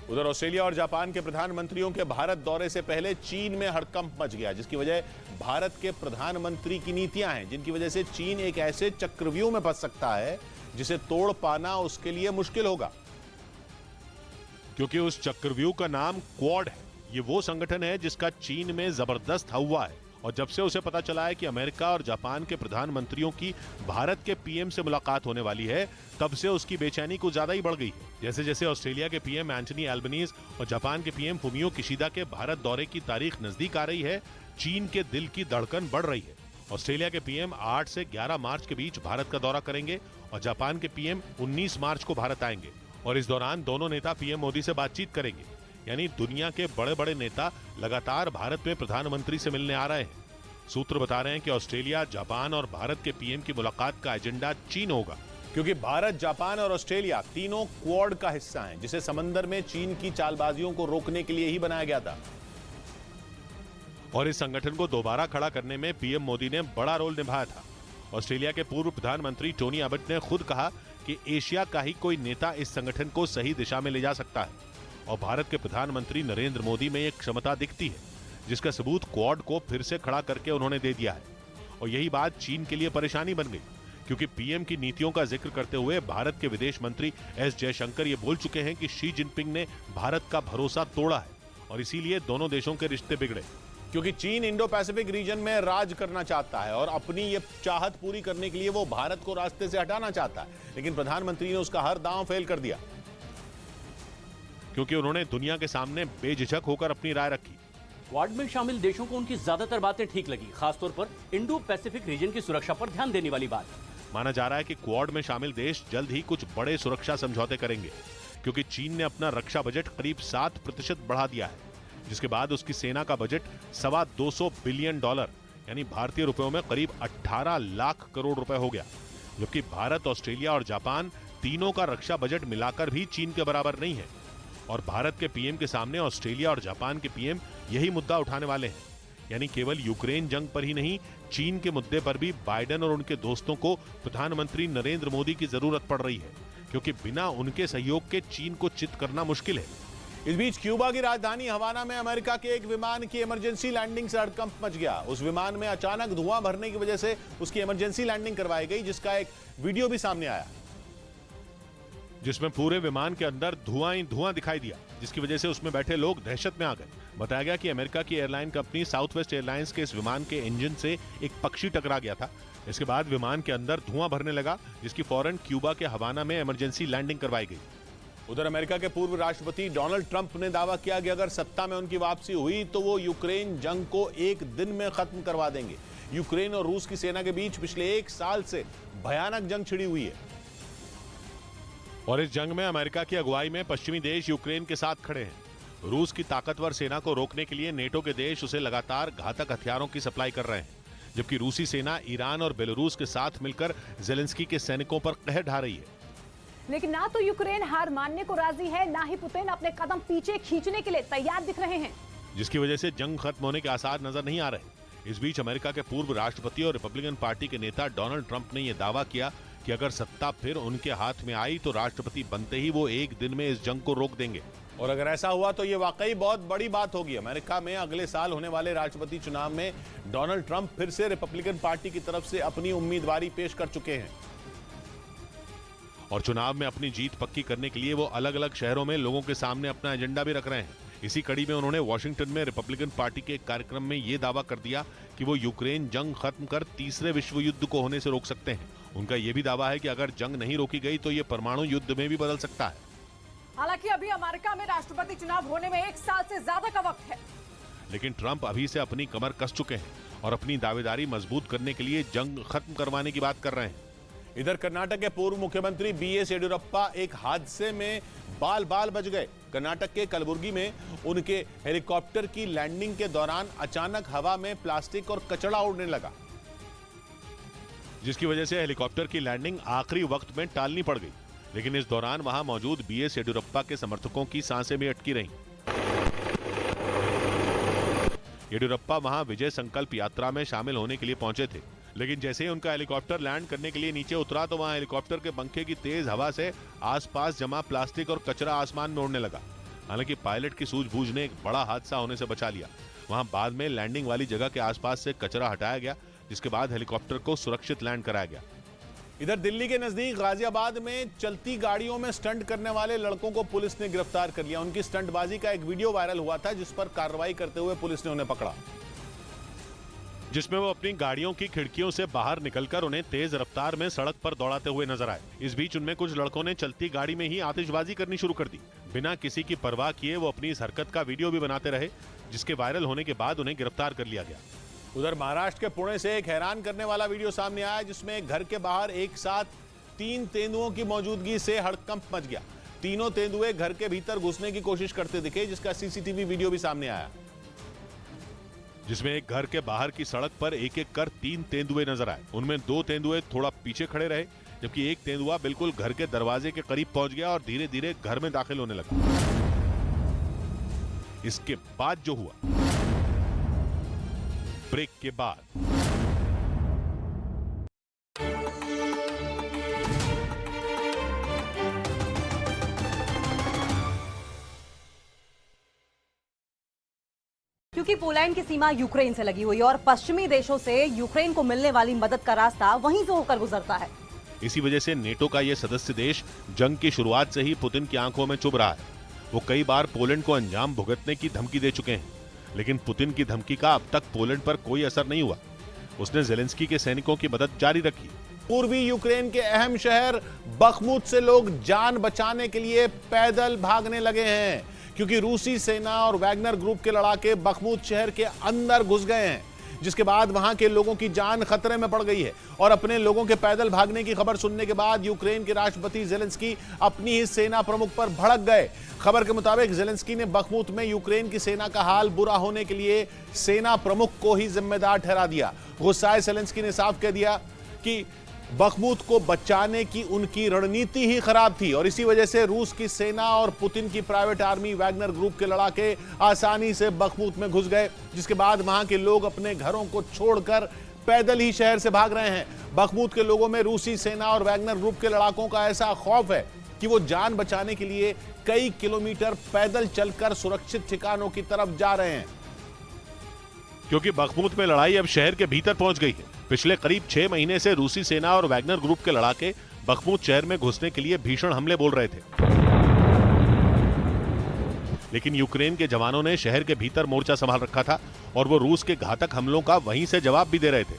[SPEAKER 1] उधर ऑस्ट्रेलिया और जापान के प्रधानमंत्रियों के भारत दौरे से पहले चीन में हड़कंप मच गया, जिसकी वजह भारत के प्रधानमंत्री की नीतियां हैं, जिनकी वजह से चीन एक ऐसे चक्रव्यूह में फंस सकता है जिसे तोड़ पाना उसके लिए मुश्किल होगा,
[SPEAKER 2] क्योंकि उस चक्रव्यूह का नाम क्वाड है। ये वो संगठन है जिसका चीन में जबरदस्त हवा है, और जब से उसे पता चला है कि अमेरिका और जापान के प्रधानमंत्रियों की भारत के पीएम से मुलाकात होने वाली है, तब से उसकी बेचैनी कुछ ज्यादा ही बढ़ गई है। जैसे जैसे ऑस्ट्रेलिया के पीएम एंटनी एल्बनीज और जापान के पीएम फुमियो किशिदा के भारत दौरे की तारीख नजदीक आ रही है, चीन के दिल की धड़कन बढ़ रही है। ऑस्ट्रेलिया के पीएम 8 से 11 मार्च के बीच भारत का दौरा करेंगे और जापान के पीएम 19 मार्च को भारत आएंगे, और इस दौरान दोनों नेता पीएम मोदी से बातचीत करेंगे। यानी दुनिया के बड़े बड़े नेता लगातार भारत में प्रधानमंत्री से मिलने आ रहे हैं। सूत्र बता रहे हैं कि ऑस्ट्रेलिया, जापान और भारत के पीएम की मुलाकात का एजेंडा चीन होगा,
[SPEAKER 1] क्योंकि भारत, जापान और ऑस्ट्रेलिया तीनों क्वाड का हिस्सा हैं, जिसे समंदर में चीन की चालबाजियों को रोकने के लिए ही बनाया गया था।
[SPEAKER 2] और इस संगठन को दोबारा खड़ा करने में पीएम मोदी ने बड़ा रोल निभाया था। ऑस्ट्रेलिया के पूर्व प्रधानमंत्री टोनी अबट ने खुद कहा कि एशिया का ही कोई नेता इस संगठन को सही दिशा में ले जा सकता है, और भारत के प्रधानमंत्री नरेंद्र मोदी में एक क्षमता दिखती है, जिसका सबूत क्वाड को फिर से खड़ा करके उन्होंने दे दिया है। और यही बात चीन के लिए परेशानी बन गई, क्योंकि पीएम की नीतियों का जिक्र करते हुए भारत के विदेश मंत्री एस जयशंकर ये बोल चुके हैं कि शी जिनपिंग ने भारत का भरोसा तोड़ा है, और इसीलिए दोनों देशों के रिश्ते बिगड़े,
[SPEAKER 1] क्योंकि चीन इंडो पैसिफिक रीजन में राज करना चाहता है और अपनी ये चाहत पूरी करने के लिए वो भारत को रास्ते से हटाना चाहता है। लेकिन प्रधानमंत्री ने उसका हर दांव फेल कर दिया,
[SPEAKER 2] क्योंकि उन्होंने दुनिया के सामने बेझिझक होकर अपनी राय रखी।
[SPEAKER 4] क्वाड में शामिल देशों को उनकी ज्यादातर बातें ठीक लगी, खासतौर पर इंडो पैसिफिक रीजन की सुरक्षा पर ध्यान देने वाली बात।
[SPEAKER 2] माना जा रहा है कि क्वाड में शामिल देश जल्द ही कुछ बड़े सुरक्षा समझौते करेंगे, क्योंकि चीन ने अपना रक्षा बजट करीब 7% बढ़ा दिया है, जिसके बाद उसकी सेना का बजट $225 बिलियन यानी भारतीय रुपयों में करीब 18 लाख करोड़ रुपए हो गया, जबकि भारत, ऑस्ट्रेलिया और जापान तीनों का रक्षा बजट मिलाकर भी चीन के बराबर नहीं है। और भारत के पीएम के सामने ऑस्ट्रेलिया और जापान के पीएम यही मुद्दा उठाने वाले हैं, यानी केवल यूक्रेन जंग पर ही नहीं, चीन के मुद्दे पर भी बाइडेन और उनके दोस्तों को प्रधानमंत्री नरेंद्र मोदी की जरूरत पड़ रही है, क्योंकि बिना उनके सहयोग के चीन को चित करना मुश्किल है।
[SPEAKER 1] इस बीच क्यूबा की राजधानी हवाना में अमेरिका के एक विमान की इमरजेंसी लैंडिंग से हड़कंप मच गया। उस विमान में अचानक धुआं भरने की वजह से उसकी इमरजेंसी लैंडिंग करवाई गई, जिसका एक वीडियो भी सामने आया,
[SPEAKER 2] जिसमें पूरे विमान के अंदर धुआं ही धुआं दिखाई दिया, जिसकी वजह से उसमें बैठे लोग दहशत में आ गए। बताया गया कि अमेरिका की एयरलाइन कंपनी साउथवेस्ट एयरलाइंस के इस विमान के इंजन से एक पक्षी टकरा गया था। इसके बाद विमान के अंदर धुआं भरने लगा, जिसकी फौरन क्यूबा के हवाना में इमरजेंसी लैंडिंग करवाई गई।
[SPEAKER 1] उधर अमेरिका के पूर्व राष्ट्रपति डोनाल्ड ट्रंप ने दावा किया कि अगर सत्ता में उनकी वापसी हुई तो वो यूक्रेन जंग को एक दिन में खत्म करवा देंगे। यूक्रेन और रूस की सेना के बीच पिछले 1 साल से भयानक जंग छिड़ी हुई है,
[SPEAKER 2] और इस जंग में अमेरिका की अगुवाई में पश्चिमी देश यूक्रेन के साथ खड़े हैं। रूस की ताकतवर सेना को रोकने के लिए नेटो के देश उसे लगातार घातक हथियारों की सप्लाई कर रहे हैं, जबकि रूसी सेना ईरान और बेलारूस के साथ मिलकर जेलेंस्की के सैनिकों पर कहर ढा रही है।
[SPEAKER 6] लेकिन ना तो यूक्रेन हार मानने को राजी है, ना ही पुतिन अपने कदम पीछे खींचने के लिए तैयार दिख रहे हैं,
[SPEAKER 2] जिसकी वजह से जंग खत्म होने के आसार नजर नहीं आ रहे। इस बीच अमेरिका के पूर्व राष्ट्रपति और रिपब्लिकन पार्टी के नेता डोनाल्ड ट्रंप ने यह दावा किया कि अगर सत्ता फिर उनके हाथ में आई तो राष्ट्रपति बनते ही वो एक दिन में इस जंग को रोक देंगे।
[SPEAKER 1] और अगर ऐसा हुआ तो ये वाकई बहुत बड़ी बात होगी। अमेरिका में अगले साल होने वाले राष्ट्रपति चुनाव में डोनाल्ड ट्रंप फिर से रिपब्लिकन पार्टी की तरफ से अपनी उम्मीदवारी पेश कर चुके हैं,
[SPEAKER 2] और चुनाव में अपनी जीत पक्की करने के लिए वो अलग अलग शहरों में लोगों के सामने अपना एजेंडा भी रख रहे हैं। इसी कड़ी में उन्होंने वॉशिंगटन में रिपब्लिकन पार्टी के एक कार्यक्रम में ये दावा कर दिया कि वो यूक्रेन जंग खत्म कर तीसरे विश्व युद्ध को होने से रोक सकते हैं। उनका यह भी दावा है कि अगर जंग नहीं रोकी गई तो ये परमाणु युद्ध में भी बदल सकता है।
[SPEAKER 6] हालांकि अभी अमेरिका में राष्ट्रपति चुनाव होने में 1 साल से ज्यादा का वक्त है,
[SPEAKER 2] लेकिन ट्रंप अभी से अपनी कमर कस चुके हैं और अपनी दावेदारी मजबूत करने के लिए जंग खत्म करवाने की बात कर रहे हैं।
[SPEAKER 1] इधर कर्नाटक के पूर्व मुख्यमंत्री बीएस येडियुरप्पा एक हादसे में बाल बाल बच गए। कर्नाटक के कलबुर्गी में उनके हेलीकॉप्टर की लैंडिंग के दौरान अचानक हवा में प्लास्टिक और कचरा उड़ने लगा,
[SPEAKER 2] जिसकी वजह से हेलीकॉप्टर की लैंडिंग आखिरी वक्त में टालनी पड़ गई। लेकिन इस दौरान वहां मौजूद बीएस येडियुरप्पा के समर्थकों की सांसें भी अटकी रहीं। येडियुरप्पा वहां विजय संकल्प यात्रा में शामिल होने के लिए पहुंचे थे, लेकिन जैसे ही उनका हेलीकॉप्टर लैंड करने के लिए नीचे उतरा तो वहां हेलीकॉप्टर के पंखे की तेज हवा से आसपास जमा प्लास्टिक और कचरा आसमान में उड़ने लगा। हालांकि पायलट की सूझबूझ ने एक बड़ा हादसा होने से बचा लिया। वहां बाद में लैंडिंग वाली जगह के आसपास से कचरा हटाया गया, जिसके बाद हेलीकॉप्टर को सुरक्षित लैंड कराया गया।
[SPEAKER 1] इधर दिल्ली के नजदीक गाजियाबाद में चलती गाड़ियों में स्टंट करने वाले लड़कों को पुलिस ने गिरफ्तार कर लिया। उनकी स्टंटबाजी का एक वीडियो वायरल हुआ था, जिस पर कार्रवाई करते हुए पुलिस ने उन्हें पकड़ा,
[SPEAKER 2] जिसमें वो अपनी गाड़ियों की खिड़कियों से बाहर निकलकर उन्हें तेज रफ्तार में सड़क पर दौड़ाते हुए नजर आए। इस बीच उनमें कुछ लड़कों ने चलती गाड़ी में ही आतिशबाजी करनी शुरू कर दी। बिना किसी की परवाह किए वो अपनी इस हरकत का वीडियो भी बनाते रहे, जिसके वायरल होने के बाद उन्हें गिरफ्तार कर लिया गया।
[SPEAKER 1] उधर महाराष्ट्र के पुणे से एक हैरान करने वाला वीडियो सामने आया, जिसमें एक घर के बाहर एक साथ 3 तेंदुओं की मौजूदगी से हड़कंप मच गया। तीनों तेंदुए घर के भीतर घुसने की कोशिश करते दिखे, जिसका सीसीटीवी वीडियो भी सामने आया,
[SPEAKER 2] जिसमें एक घर के बाहर की सड़क पर एक एक कर 3 तेंदुए नजर आए। उनमें 2 तेंदुए थोड़ा पीछे खड़े रहे, जबकि एक तेंदुआ बिल्कुल घर के दरवाजे के करीब पहुंच गया और धीरे धीरे घर में दाखिल होने लगा। इसके बाद जो हुआ, ब्रेक के बाद
[SPEAKER 3] क्योंकि पोलैंड की सीमा यूक्रेन से लगी हुई है और पश्चिमी देशों से यूक्रेन को मिलने वाली मदद का रास्ता वहीं से होकर गुजरता है।
[SPEAKER 2] इसी वजह से नेटो का यह सदस्य देश जंग की शुरुआत से ही पुतिन की आंखों में चुभ रहा है। वो कई बार पोलैंड को अंजाम भुगतने की धमकी दे चुके हैं, लेकिन पुतिन की धमकी का अब तक पोलैंड पर कोई असर नहीं हुआ। उसने ज़ेलेंस्की के सैनिकों की मदद जारी रखी।
[SPEAKER 1] पूर्वी यूक्रेन के अहम शहर बखमुत से लोग जान बचाने के लिए पैदल भागने लगे हैं, क्योंकि रूसी सेना और वैगनर ग्रुप के लड़ाके बखमुत शहर के अंदर घुस गए हैं, जिसके बाद वहां के लोगों की जान खतरे में पड़ गई है। और अपने लोगों के पैदल भागने की खबर सुनने के बाद यूक्रेन के राष्ट्रपति ज़ेलेंस्की अपनी ही सेना प्रमुख पर भड़क गए। खबर के मुताबिक ज़ेलेंस्की ने बखमुत में यूक्रेन की सेना का हाल बुरा होने के लिए सेना प्रमुख को ही जिम्मेदार ठहरा दिया। गुस्साए ज़ेलेंस्की ने साफ कह दिया कि बखमुत को बचाने की उनकी रणनीति ही खराब थी और इसी वजह से रूस की सेना और पुतिन की प्राइवेट आर्मी वैगनर ग्रुप के लड़ाके आसानी से बखमुत में घुस गए, जिसके बाद वहां के लोग अपने घरों को छोड़कर पैदल ही शहर से भाग रहे हैं। बखमुत के लोगों में रूसी सेना और वैगनर ग्रुप के लड़ाकों का ऐसा खौफ है कि वो जान बचाने के लिए कई किलोमीटर पैदल चलकर सुरक्षित ठिकानों की तरफ जा रहे हैं।
[SPEAKER 2] क्योंकि बखमुत में लड़ाई अब शहर के भीतर पहुंच गई है। पिछले करीब 6 महीने से रूसी सेना और वैगनर ग्रुप के लड़ाके बखमुत शहर में घुसने के लिए भीषण हमले बोल रहे थे, लेकिन यूक्रेन के जवानों ने शहर के भीतर मोर्चा संभाल रखा था और वो रूस के घातक हमलों का वहीं से जवाब भी दे रहे थे।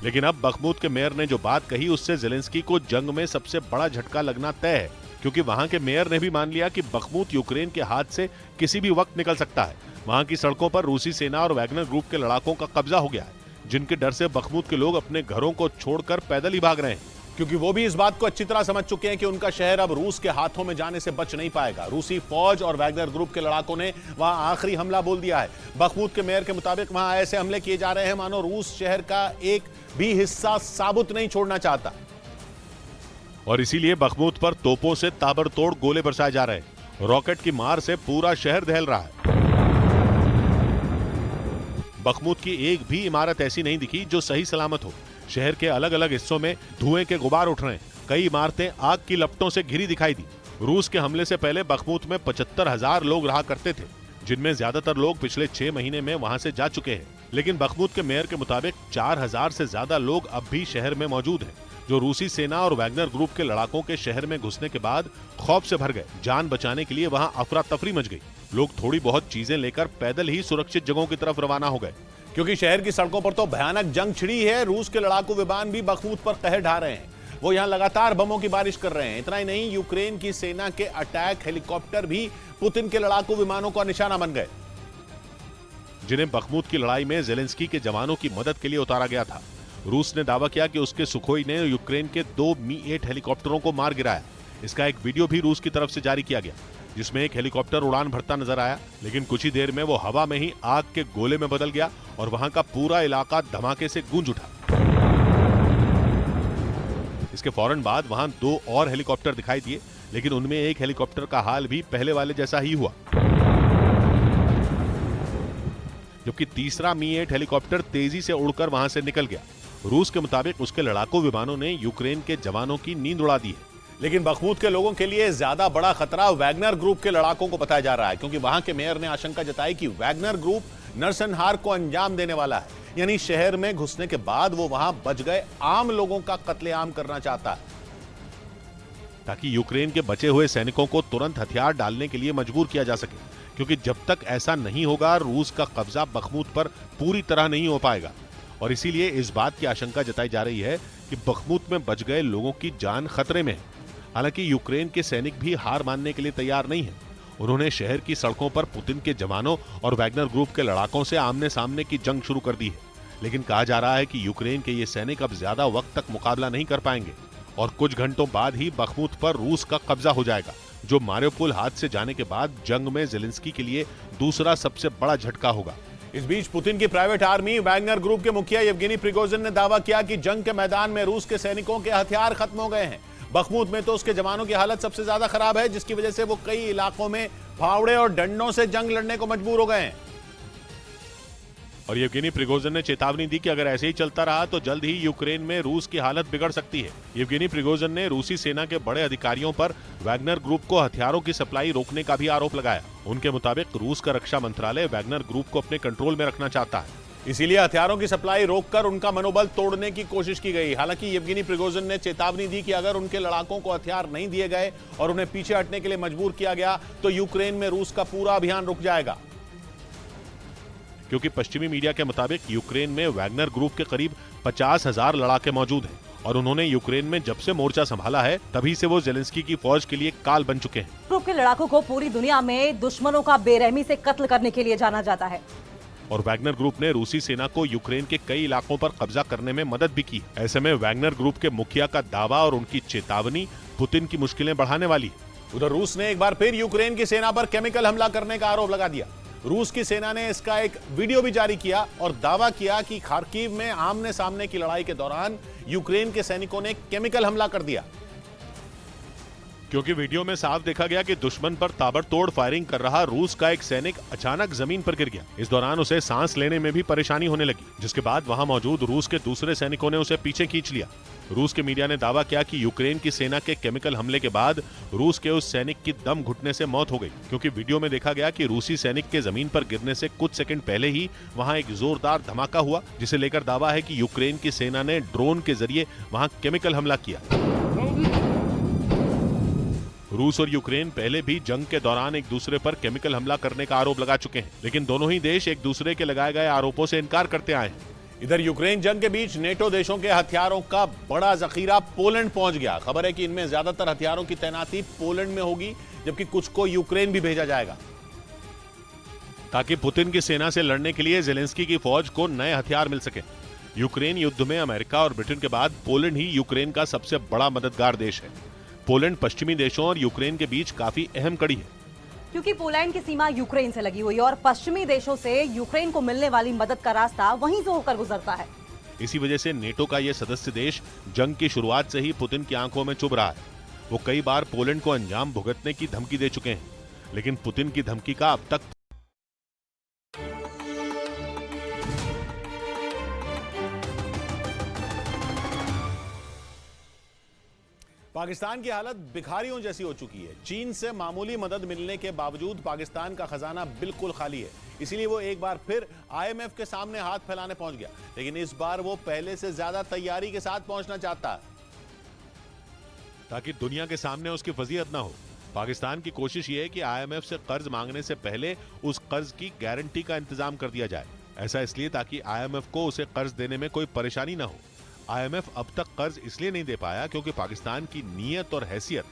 [SPEAKER 2] लेकिन अब बखमुत के मेयर ने जो बात कही, उससे ज़ेलेंस्की को जंग में सबसे बड़ा झटका लगना तय है, क्योंकि वहां के मेयर ने भी मान लिया कि बखमुत यूक्रेन के हाथ से किसी भी वक्त निकल सकता है। वहां की सड़कों पर रूसी सेना और वैगनर ग्रुप के लड़ाकों का कब्जा हो गया है, जिनके डर से बखमुत के लोग अपने घरों को छोड़कर पैदल ही भाग रहे हैं,
[SPEAKER 1] क्योंकि वो भी इस बात को अच्छी तरह समझ चुके हैं कि उनका शहर अब रूस के हाथों में जाने से बच नहीं पाएगा। रूसी फौज और वैगनर ग्रुप के लड़ाकों ने वहां आखिरी हमला बोल दिया है। बखमुत के मेयर के मुताबिक वहां ऐसे हमले किए जा रहे हैं मानो रूस शहर का एक भी हिस्सा साबुत नहीं छोड़ना चाहता,
[SPEAKER 2] और इसीलिए बखमुत पर तोपों से ताबड़तोड़ गोले बरसाए जा रहे हैं। रॉकेट की मार से पूरा शहर दहल रहा है। बखमुत की एक भी इमारत ऐसी नहीं दिखी जो सही सलामत हो। शहर के अलग अलग हिस्सों में धुएं के गुबार उठ रहे हैं। कई इमारतें आग की लपटों से घिरी दिखाई दी। रूस के हमले से पहले बखमुत में 75,000 लोग रहा करते थे, जिनमें ज्यादातर लोग पिछले 6 महीने में वहां से जा चुके हैं। लेकिन बखमुत के मेयर के मुताबिक 4,000 से ज्यादा लोग अब भी शहर में मौजूद हैं, जो रूसी सेना और वैगनर ग्रुप के लड़ाकों के शहर में घुसने के बाद खौफ से भर गए। जान बचाने के लिए वहां अफरा तफरी मच गई। लोग थोड़ी बहुत चीजें लेकर पैदल ही सुरक्षित जगहों की तरफ रवाना हो गए,
[SPEAKER 1] क्योंकि शहर की सड़कों पर तो भयानक जंग छिड़ी है। रूस के लड़ाकू विमान भी बखमुत पर कहर ढा रहे हैं। वो यहां लगातार बमों की बारिश कर रहे हैं। इतना ही नहीं, यूक्रेन की सेना के अटैक हेलीकॉप्टर भी पुतिन के लड़ाकू विमानों का निशाना बन गए,
[SPEAKER 2] जिन्हें बखमुत की लड़ाई में ज़ेलेंस्की के जवानों की मदद के लिए उतारा गया था। रूस ने दावा किया कि उसके सुखोई ने यूक्रेन के 2 मी-8 हेलीकॉप्टरों को मार गिराया। इसका एक वीडियो भी रूस की तरफ से जारी किया गया, जिसमें एक हेलीकॉप्टर उड़ान भरता नजर आया, लेकिन कुछ ही देर में वो हवा में ही आग के गोले में बदल गया और वहां का पूरा इलाका धमाके से गूंज उठा। इसके फौरन बाद वहां 2 और हेलीकॉप्टर दिखाई दिए, लेकिन उनमें एक हेलीकॉप्टर का हाल भी पहले वाले जैसा ही हुआ, जबकि तीसरा मी-8 हेलीकॉप्टर तेजी से उड़कर वहां से निकल गया। रूस के मुताबिक उसके लड़ाकू विमानों ने यूक्रेन के जवानों की नींद उड़ा दी है।
[SPEAKER 1] लेकिन बखमुत के लोगों के लिए ज्यादा बड़ा खतरा वैगनर ग्रुप के लड़ाकों को बताया जा रहा है, क्योंकि वहां के मेयर ने आशंका जताई कि वैगनर ग्रुप नरसंहार को अंजाम देने वाला है। यानी शहर में घुसने के बाद वो वहां बच गए आम लोगों का कत्लेआम करना चाहता है,
[SPEAKER 2] ताकि यूक्रेन के बचे हुए सैनिकों को तुरंत हथियार डालने के लिए मजबूर किया जा सके, क्योंकि जब तक ऐसा नहीं होगा रूस का कब्जा बखमुत पर पूरी तरह नहीं हो पाएगा। और इसीलिए इस बात की आशंका जताई जा रही है कि बखमुत में बच गए लोगों की जान खतरे में है। हालांकि यूक्रेन के सैनिक भी हार मानने के लिए तैयार नहीं है। उन्होंने शहर की सड़कों पर पुतिन के जवानों और वैगनर ग्रुप के लड़ाकों से आमने सामने की जंग शुरू कर दी है। लेकिन कहा जा रहा है कि यूक्रेन के ये सैनिक अब ज्यादा वक्त तक मुकाबला नहीं कर पाएंगे और कुछ घंटों बाद ही बखमुत पर रूस का कब्जा हो जाएगा। जो मारियोपोल हाथ से जाने के बाद जंग में ज़ेलेंस्की के लिए दूसरा सबसे बड़ा झटका होगा।
[SPEAKER 1] इस बीच पुतिन की प्राइवेट आर्मी वैगनर ग्रुप के मुखिया येवगेनी प्रिगोजिन ने दावा किया कि जंग के मैदान में रूस के सैनिकों के हथियार खत्म हो गए हैं। बखमुत में तो उसके जवानों की हालत सबसे ज्यादा खराब है, जिसकी वजह से वो कई इलाकों में फावड़े और डंडों से जंग लड़ने को मजबूर हो गए हैं।
[SPEAKER 2] और येवगेनी प्रिगोजिन ने चेतावनी दी कि अगर ऐसे ही चलता रहा तो जल्द ही यूक्रेन में रूस की हालत बिगड़ सकती है। येवगेनी प्रिगोजिन ने रूसी सेना के बड़े अधिकारियों पर वैगनर ग्रुप को हथियारों की सप्लाई रोकने का भी आरोप लगाया। उनके मुताबिक रूस का रक्षा मंत्रालय वैगनर ग्रुप को अपने कंट्रोल में रखना चाहता है,
[SPEAKER 1] इसीलिए हथियारों की सप्लाई रोककर उनका मनोबल तोड़ने की कोशिश की गई। हालांकि येवगेनी प्रिगोजिन ने चेतावनी दी कि अगर उनके लड़ाकों को हथियार नहीं दिए गए और उन्हें पीछे हटने के लिए मजबूर किया गया तो यूक्रेन में रूस का पूरा अभियान रुक जाएगा।
[SPEAKER 2] क्योंकि पश्चिमी मीडिया के मुताबिक यूक्रेन में वैगनर ग्रुप के करीब 50,000 लड़ाके मौजूद हैं और उन्होंने यूक्रेन में जब से मोर्चा संभाला है तभी से वो ज़ेलेंस्की की फौज के लिए काल बन चुके हैं।
[SPEAKER 3] ग्रुप के लड़ाकों को पूरी दुनिया में दुश्मनों का बेरहमी से कत्ल करने के लिए जाना जाता है।
[SPEAKER 2] और वैगनर ग्रुप ने रूसी सेना को यूक्रेन के कई इलाकों पर कब्जा करने में मदद भी की। ऐसे में वैगनर ग्रुप के मुखिया का दावा और उनकी चेतावनी पुतिन की मुश्किलें बढ़ाने वाली है।
[SPEAKER 1] उधर रूस ने एक बार फिर यूक्रेन की सेना पर केमिकल हमला करने का आरोप लगा दिया। रूस की सेना ने इसका एक वीडियो भी जारी किया और दावा किया कि खार्किव में आमने सामने की लड़ाई के दौरान यूक्रेन के सैनिकों ने केमिकल हमला कर दिया।
[SPEAKER 2] क्योंकि वीडियो में साफ देखा गया कि दुश्मन पर ताबड़तोड़ फायरिंग कर रहा रूस का एक सैनिक अचानक जमीन पर गिर गया। इस दौरान उसे सांस लेने में भी परेशानी होने लगी, जिसके बाद वहां मौजूद रूस के दूसरे सैनिकों ने उसे पीछे खींच लिया। रूस के मीडिया ने दावा किया कि यूक्रेन की सेना के केमिकल हमले के बाद रूस के उस सैनिक की दम घुटने से मौत हो गई, क्योंकि वीडियो में देखा गया कि रूसी सैनिक के जमीन पर गिरने से कुछ सेकंड पहले ही वहां एक जोरदार धमाका हुआ, जिसे लेकर दावा है कि यूक्रेन की सेना ने ड्रोन के जरिए वहां केमिकल हमला किया। रूस और यूक्रेन पहले भी जंग के दौरान एक दूसरे पर केमिकल हमला करने का आरोप लगा चुके हैं, लेकिन दोनों ही देश एक दूसरे के लगाए गए आरोपों से इनकार करते आए हैं।
[SPEAKER 1] इधर यूक्रेन जंग के बीच नेटो देशों के हथियारों का बड़ा जखीरा पोलैंड पहुंच गया। खबर है कि इनमें ज्यादातर हथियारों की तैनाती पोलैंड में होगी, जबकि कुछ को यूक्रेन भी भेजा जाएगा,
[SPEAKER 2] ताकि पुतिन की सेना से लड़ने के लिए ज़ेलेंस्की की फौज को नए हथियार मिल सके। यूक्रेन युद्ध में अमेरिका और ब्रिटेन के बाद पोलैंड ही यूक्रेन का सबसे बड़ा मददगार देश है। पोलैंड पश्चिमी देशों और यूक्रेन के बीच काफी अहम कड़ी है,
[SPEAKER 3] क्योंकि पोलैंड की सीमा यूक्रेन से लगी हुई है और पश्चिमी देशों से यूक्रेन को मिलने वाली मदद का रास्ता वहीं से होकर गुजरता है।
[SPEAKER 2] इसी वजह से नेटो का यह सदस्य देश जंग की शुरुआत से ही पुतिन की आंखों में चुभ रहा है। वो कई बार पोलैंड को अंजाम भुगतने की धमकी दे चुके हैं, लेकिन पुतिन की धमकी का अब तक
[SPEAKER 1] पाकिस्तान की हालत भिखारियों जैसी हो चुकी है। चीन से मामूली मदद मिलने के बावजूद पाकिस्तान का खजाना बिल्कुल खाली है, इसीलिए वो एक बार फिर आईएमएफ के सामने हाथ फैलाने पहुंच गया, लेकिन इस बार वो पहले से ज्यादा तैयारी के साथ पहुंचना चाहता है,
[SPEAKER 2] ताकि दुनिया के सामने उसकी फजीहत ना हो। पाकिस्तान की कोशिश ये है कि आईएमएफ से कर्ज मांगने से पहले उस कर्ज की गारंटी का इंतजाम कर दिया जाए। ऐसा इसलिए ताकि आईएमएफ को उसे कर्ज देने में कोई परेशानी ना हो। आईएमएफ अब तक कर्ज इसलिए नहीं दे पाया क्योंकि पाकिस्तान की नीयत और हैसियत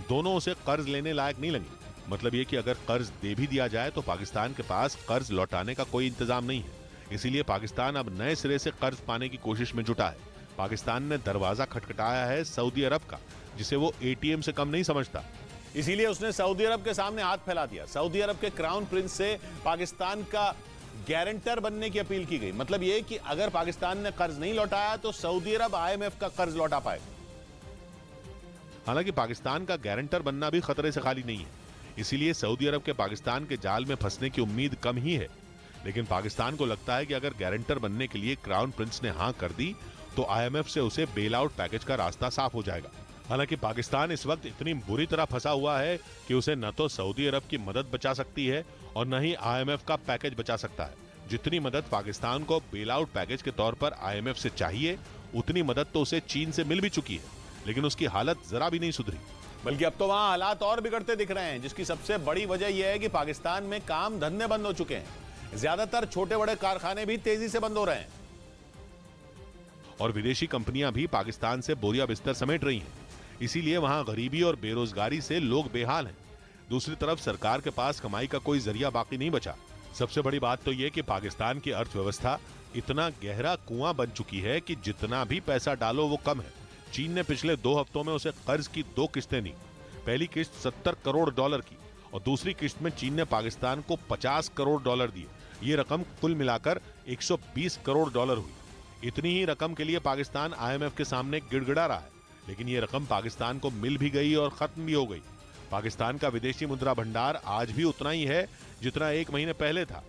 [SPEAKER 2] दोनों उसे कर्ज लेने लायक नहीं लगी। मतलब ये कि अगर कर्ज दे भी दिया जाए तो पाकिस्तान के पास कर्ज लौटाने का कोई इंतजाम नहीं है। इसीलिए पाकिस्तान अब नए सिरे से कर्ज पाने की कोशिश में जुटा है। पाकिस्तान ने दरवाजा खटखटाया है सऊदी अरब का, जिसे वो एटीएम से कम नहीं समझता।
[SPEAKER 1] इसीलिए उसने सऊदी अरब के सामने हाथ फैला दिया। सऊदी अरब के क्राउन प्रिंस से पाकिस्तान का गारंटर बनने की अपील की गई। मतलब यह कि अगर पाकिस्तान ने कर्ज नहीं लौटाया तो सऊदी अरब आईएमएफ का कर्ज लौटा पाएगा।
[SPEAKER 2] हालांकि पाकिस्तान का गारंटर बनना भी खतरे से खाली नहीं है, इसीलिए सऊदी अरब के पाकिस्तान के जाल में फंसने की उम्मीद कम ही है। लेकिन पाकिस्तान को लगता है कि अगर गारंटर बनने के लिए क्राउन प्रिंस ने हां कर दी तो आईएमएफ से उसे बेल आउट पैकेज का रास्ता साफ हो जाएगा। हालांकि पाकिस्तान इस वक्त इतनी बुरी तरह फंसा हुआ है कि उसे न तो सऊदी अरब की मदद बचा सकती है और न ही आईएमएफ का पैकेज बचा सकता है। जितनी मदद पाकिस्तान को बेल आउट पैकेज के तौर पर आईएमएफ से चाहिए, उतनी मदद तो उसे चीन से मिल भी चुकी है, लेकिन उसकी हालत जरा भी नहीं सुधरी।
[SPEAKER 1] बल्कि अब तो वहां हालात और बिगड़ते दिख रहे हैं, जिसकी सबसे बड़ी वजह यह है कि पाकिस्तान में काम धंधे बंद हो चुके हैं। ज्यादातर छोटे बड़े कारखाने भी तेजी से बंद हो रहे हैं
[SPEAKER 2] और विदेशी कंपनियां भी पाकिस्तान से बोरिया बिस्तर समेट रही हैं। इसीलिए वहां गरीबी और बेरोजगारी से लोग बेहाल हैं। दूसरी तरफ सरकार के पास कमाई का कोई जरिया बाकी नहीं बचा। सबसे बड़ी बात तो यह कि पाकिस्तान की अर्थव्यवस्था इतना गहरा कुआं बन चुकी है कि जितना भी पैसा डालो वो कम है। चीन ने पिछले 2 हफ्तों में उसे कर्ज की 2 किस्तें दी। पहली किस्त 70 करोड़ डॉलर की और दूसरी किस्त में चीन ने पाकिस्तान को 50 करोड़ डॉलर दिए। ये रकम कुल मिलाकर 120 करोड़ डॉलर हुई। इतनी ही रकम के लिए पाकिस्तान IMF के सामने गिड़गिड़ा रहा है, लेकिन ये रकम पाकिस्तान को मिल भी गई और खत्म भी हो गई। पाकिस्तान का विदेशी मुद्रा भंडार आज भी उतना ही है जितना 1 महीने पहले था।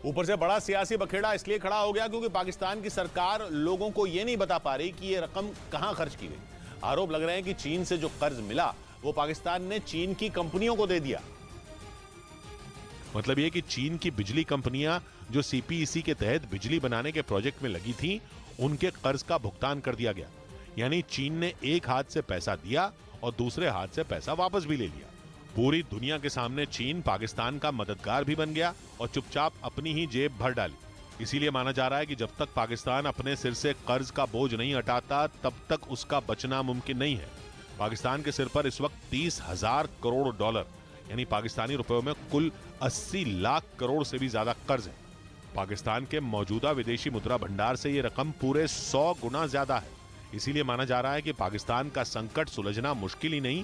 [SPEAKER 1] ऊपर से बड़ा सियासी बखेड़ा इसलिए खड़ा हो गया क्योंकि पाकिस्तान की सरकार लोगों को यह नहीं बता पा रही कि यह रकम कहां खर्च की गई। आरोप लग रहे हैं कि चीन से जो कर्ज मिला वो पाकिस्तान ने चीन की कंपनियों को दे दिया।
[SPEAKER 2] मतलब ये कि चीन की बिजली कंपनियां जो CPEC के तहत बिजली बनाने के प्रोजेक्ट में लगी थी, उनके कर्ज का भुगतान कर दिया गया। यानी चीन ने एक हाथ से पैसा दिया और दूसरे हाथ से पैसा वापस भी ले लिया। पूरी दुनिया के सामने चीन पाकिस्तान का मददगार भी बन गया और चुपचाप अपनी ही जेब भर डाली। इसीलिए माना जा रहा है कि जब तक पाकिस्तान अपने सिर से कर्ज का बोझ नहीं हटाता, तब तक उसका बचना मुमकिन नहीं है। पाकिस्तान के सिर पर इस वक्त 30,000 करोड़ डॉलर यानी पाकिस्तानी रुपयों में कुल 80 लाख करोड़ से भी ज्यादा कर्ज है। पाकिस्तान के मौजूदा विदेशी मुद्रा भंडार से ये रकम पूरे 100 गुना ज्यादा है। इसीलिए माना जा रहा है कि पाकिस्तान का संकट सुलझना मुश्किल ही नहीं,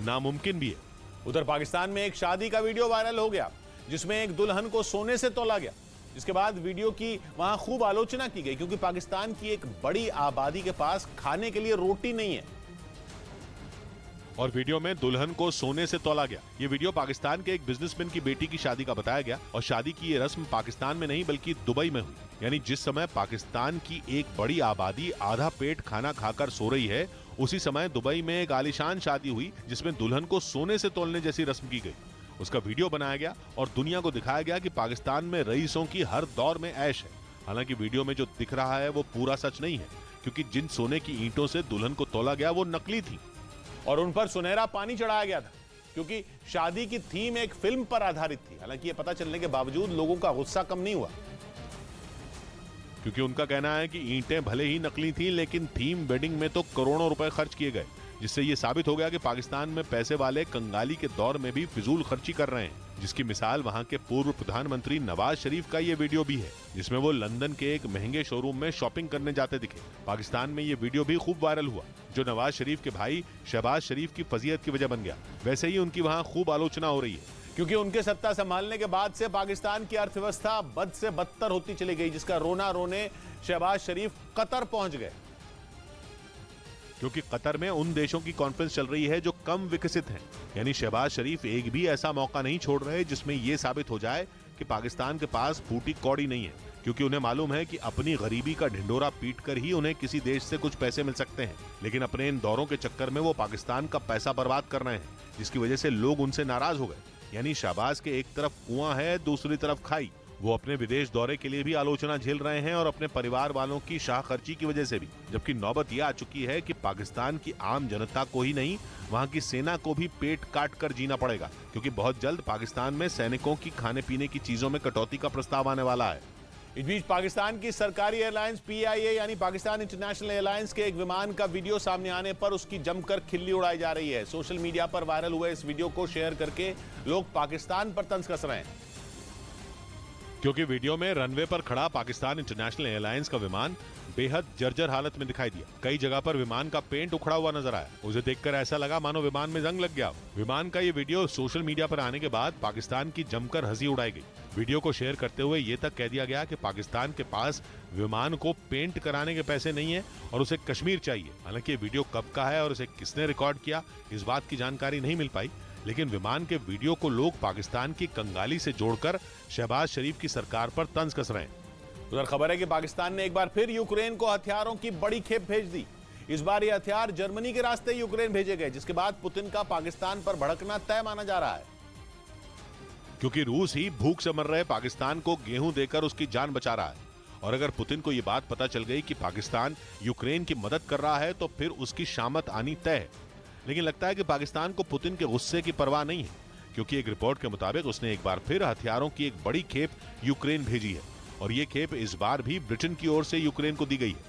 [SPEAKER 2] नामुमकिन भी है।
[SPEAKER 1] उधर पाकिस्तान में एक शादी का वीडियो वायरल हो गया जिसमें एक दुल्हन को सोने से तौला गया, जिसके बाद वीडियो की वहां खूब आलोचना की गई क्योंकि पाकिस्तान की एक बड़ी आबादी के पास खाने के लिए रोटी नहीं है
[SPEAKER 2] और वीडियो में दुल्हन को सोने से तौला गया। ये वीडियो पाकिस्तान के एक बिजनेसमैन की बेटी की शादी का बताया गया और शादी की ये रस्म पाकिस्तान में नहीं बल्कि दुबई में हुई। यानी जिस समय पाकिस्तान की एक बड़ी आबादी आधा पेट खाना खाकर सो रही है, उसी समय दुबई में एक आलीशान शादी हुई जिसमें दुल्हन को सोने से तौलने जैसी रस्म की गई। उसका वीडियो बनाया गया और दुनिया को दिखाया गया कि पाकिस्तान में रईसों की हर दौर में ऐश है। हालांकि वीडियो में जो दिख रहा है वो पूरा सच नहीं है, क्योंकि जिन सोने की ईंटों से दुल्हन को तौला गया वो नकली थी
[SPEAKER 1] और उन पर सुनहरा पानी चढ़ाया गया था क्योंकि शादी की थीम एक फिल्म पर आधारित थी। हालांकि ये पता चलने के बावजूद लोगों का गुस्सा कम नहीं हुआ,
[SPEAKER 2] क्योंकि उनका कहना है कि ईंटें भले ही नकली थी लेकिन थीम वेडिंग में तो करोड़ों रुपए खर्च किए गए, जिससे ये साबित हो गया कि पाकिस्तान में पैसे वाले कंगाली के दौर में भी फिजूल खर्ची कर रहे हैं। जिसकी मिसाल वहां के पूर्व प्रधानमंत्री नवाज शरीफ का ये वीडियो भी है, जिसमें वो लंदन के एक महंगे शोरूम में शॉपिंग करने जाते दिखे। पाकिस्तान में ये वीडियो भी खूब वायरल हुआ, जो नवाज शरीफ के भाई शहबाज शरीफ की फजीहत की वजह बन गया। वैसे ही उनकी वहां खूब आलोचना हो रही है
[SPEAKER 1] क्योंकि उनके सत्ता संभालने के बाद से पाकिस्तान की अर्थव्यवस्था बद से बदतर होती चली गई, जिसका रोना रोने शहबाज शरीफ कतर पहुंच गए।
[SPEAKER 2] क्योंकि कतर में उन देशों की कॉन्फ्रेंस चल रही है जो कम विकसित हैं। यानी शहबाज शरीफ एक भी ऐसा मौका नहीं छोड़ रहे जिसमें यह साबित हो जाए कि पाकिस्तान के पास फूटी कौड़ी नहीं है, क्योंकि उन्हें मालूम है कि अपनी गरीबी का ढिंडोरा पीटकर ही उन्हें किसी देश से कुछ पैसे मिल सकते हैं। लेकिन अपने इन दौरों के चक्कर में वो पाकिस्तान का पैसा बर्बाद कर रहे हैं, जिसकी वजह से लोग उनसे नाराज हो गए। यानी शहबाज के एक तरफ कुआं है, दूसरी तरफ खाई। वो अपने विदेश दौरे के लिए भी आलोचना झेल रहे हैं और अपने परिवार वालों की शाह खर्ची की वजह से भी। जबकि नौबत यह आ चुकी है कि पाकिस्तान की आम जनता को ही नहीं, वहां की सेना को भी पेट काट कर जीना पड़ेगा, क्योंकि बहुत जल्द पाकिस्तान में सैनिकों की खाने पीने की चीजों में कटौती का प्रस्ताव आने वाला है।
[SPEAKER 1] इस बीच पाकिस्तान की सरकारी एयरलाइंस PIA यानी पाकिस्तान इंटरनेशनल एयरलाइंस के एक विमान का वीडियो सामने आने पर उसकी जमकर खिल्ली उड़ाई जा रही है। सोशल मीडिया पर वायरल हुए इस वीडियो को शेयर करके लोग पाकिस्तान पर तंज कस रहे हैं,
[SPEAKER 2] क्योंकि वीडियो में रनवे पर खड़ा पाकिस्तान इंटरनेशनल एयरलाइंस का विमान बेहद जर्जर हालत में दिखाई दिया। कई जगह पर विमान का पेंट उखड़ा हुआ नजर आया। उसे देखकर ऐसा लगा मानो विमान में जंग लग गया। विमान का ये वीडियो सोशल मीडिया पर आने के बाद पाकिस्तान की जमकर हंसी उड़ाई गई। वीडियो को शेयर करते हुए ये तक कह दिया गया कि पाकिस्तान के पास विमान को पेंट कराने के पैसे नहीं है और उसे कश्मीर चाहिए। हालांकि ये वीडियो कब का है और उसे किसने रिकॉर्ड किया, इस बात की जानकारी नहीं मिल पाई, लेकिन विमान के वीडियो को लोग पाकिस्तान की कंगाली से जोड़कर शहबाज शरीफ की सरकार पर तंज कस रहे हैं।
[SPEAKER 1] उधर खबर है कि पाकिस्तान ने एक बार फिर यूक्रेन को हथियारों की बड़ी खेप भेज दी। इस बार ये हथियार जर्मनी के रास्ते यूक्रेन भेजे गए, जिसके बाद पुतिन का पाकिस्तान पर भड़कना तय माना जा रहा है,
[SPEAKER 2] क्योंकि रूस ही भूख से मर रहे पाकिस्तान को गेहूं देकर उसकी जान बचा रहा है। और अगर पुतिन को यह बात पता चल गई कि पाकिस्तान यूक्रेन की मदद कर रहा है तो फिर उसकी शामत आनी तय है। लेकिन लगता है कि पाकिस्तान को पुतिन के गुस्से की परवाह नहीं है, क्योंकि एक रिपोर्ट के मुताबिक उसने एक बार फिर हथियारों की एक बड़ी खेप यूक्रेन भेजी है और ये खेप इस बार भी ब्रिटेन की ओर से यूक्रेन को दी गई है,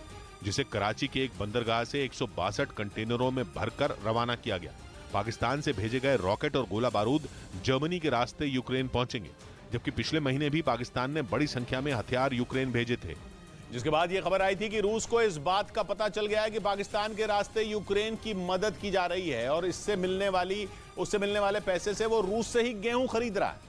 [SPEAKER 2] जिसे कराची के एक बंदरगाह से 162 कंटेनरों में भरकर रवाना किया गया। पाकिस्तान से भेजे गए रॉकेट और गोला बारूद जर्मनी के रास्ते यूक्रेन पहुंचेंगे, जबकि पिछले महीने भी पाकिस्तान ने बड़ी संख्या में हथियार यूक्रेन भेजे थे।
[SPEAKER 1] जिसके बाद यह खबर आई थी कि रूस को इस बात का पता चल गया है कि पाकिस्तान के रास्ते यूक्रेन की मदद की जा रही है और उससे मिलने वाले पैसे से वो रूस से ही गेहूं खरीद रहा है।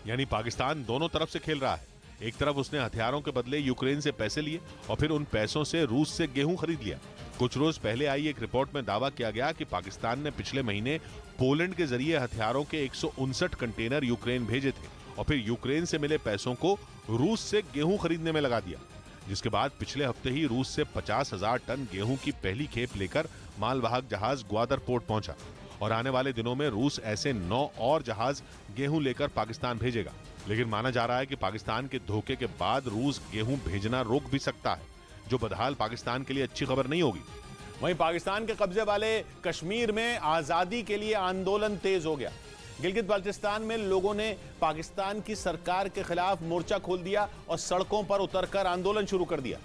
[SPEAKER 2] यानी पाकिस्तान दोनों तरफ से खेल रहा है। एक तरफ उसने हथियारों के बदले यूक्रेन से पैसे लिए और फिर उन पैसों से रूस से गेहूं खरीद लिया। कुछ रोज पहले आई एक रिपोर्ट में दावा किया गया कि पाकिस्तान ने पिछले महीने पोलैंड के जरिए हथियारों के 159 कंटेनर यूक्रेन भेजे थे और फिर यूक्रेन से मिले पैसों को रूस से गेहूं खरीदने में लगा दिया। जिसके बाद पिछले हफ्ते ही रूस से 50,000 टन गेहूं की पहली खेप लेकर मालवाहक जहाज ग्वादर पोर्ट पहुंचा और आने वाले दिनों में रूस ऐसे 9 और जहाज गेहूं लेकर पाकिस्तान भेजेगा। लेकिन माना जा रहा है कि पाकिस्तान के धोखे के बाद रूस गेहूं भेजना रोक भी सकता है, जो बदहाल पाकिस्तान के लिए अच्छी खबर नहीं होगी।
[SPEAKER 1] वहीं पाकिस्तान के कब्जे वाले कश्मीर में आजादी के लिए आंदोलन तेज हो गया। गिलगित बाल्टिस्तान में लोगों ने पाकिस्तान की सरकार के खिलाफ मोर्चा खोल दिया और सड़कों पर उतरकर आंदोलन शुरू कर दिया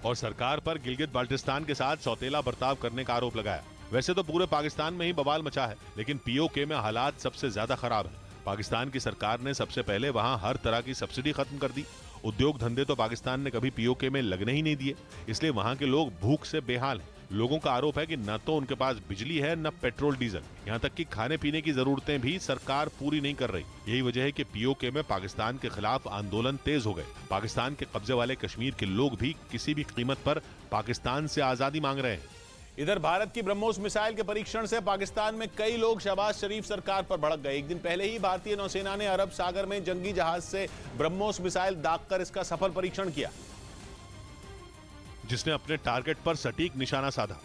[SPEAKER 2] और सरकार पर गिलगित बाल्टिस्तान के साथ सौतेला बर्ताव करने का आरोप लगाया। वैसे तो पूरे पाकिस्तान में ही बवाल मचा है, लेकिन पीओके में हालात सबसे ज्यादा खराब है। पाकिस्तान की सरकार ने सबसे पहले वहां हर तरह की सब्सिडी खत्म कर दी। उद्योग धंधे तो पाकिस्तान ने कभी पीओके में लगने ही नहीं दिए, इसलिए वहां के लोग भूख से बेहाल हैं। लोगों का आरोप है कि न तो उनके पास बिजली है न पेट्रोल डीजल, यहाँ तक कि खाने पीने की जरूरतें भी सरकार पूरी नहीं कर रही। यही वजह है कि पीओके में पाकिस्तान के खिलाफ आंदोलन तेज हो गए। पाकिस्तान के कब्जे वाले कश्मीर के लोग भी किसी भी कीमत पर पाकिस्तान से आजादी मांग रहे हैं।
[SPEAKER 1] इधर भारत की ब्रह्मोस मिसाइल के परीक्षण से पाकिस्तान में कई लोग शहबाज शरीफ सरकार पर भड़क गए। एक दिन पहले ही भारतीय नौसेना ने अरब सागर में जंगी जहाज से ब्रह्मोस मिसाइल दागकर इसका सफल परीक्षण किया,
[SPEAKER 2] जिसने अपने टारगेट पर सटीक निशाना साधा।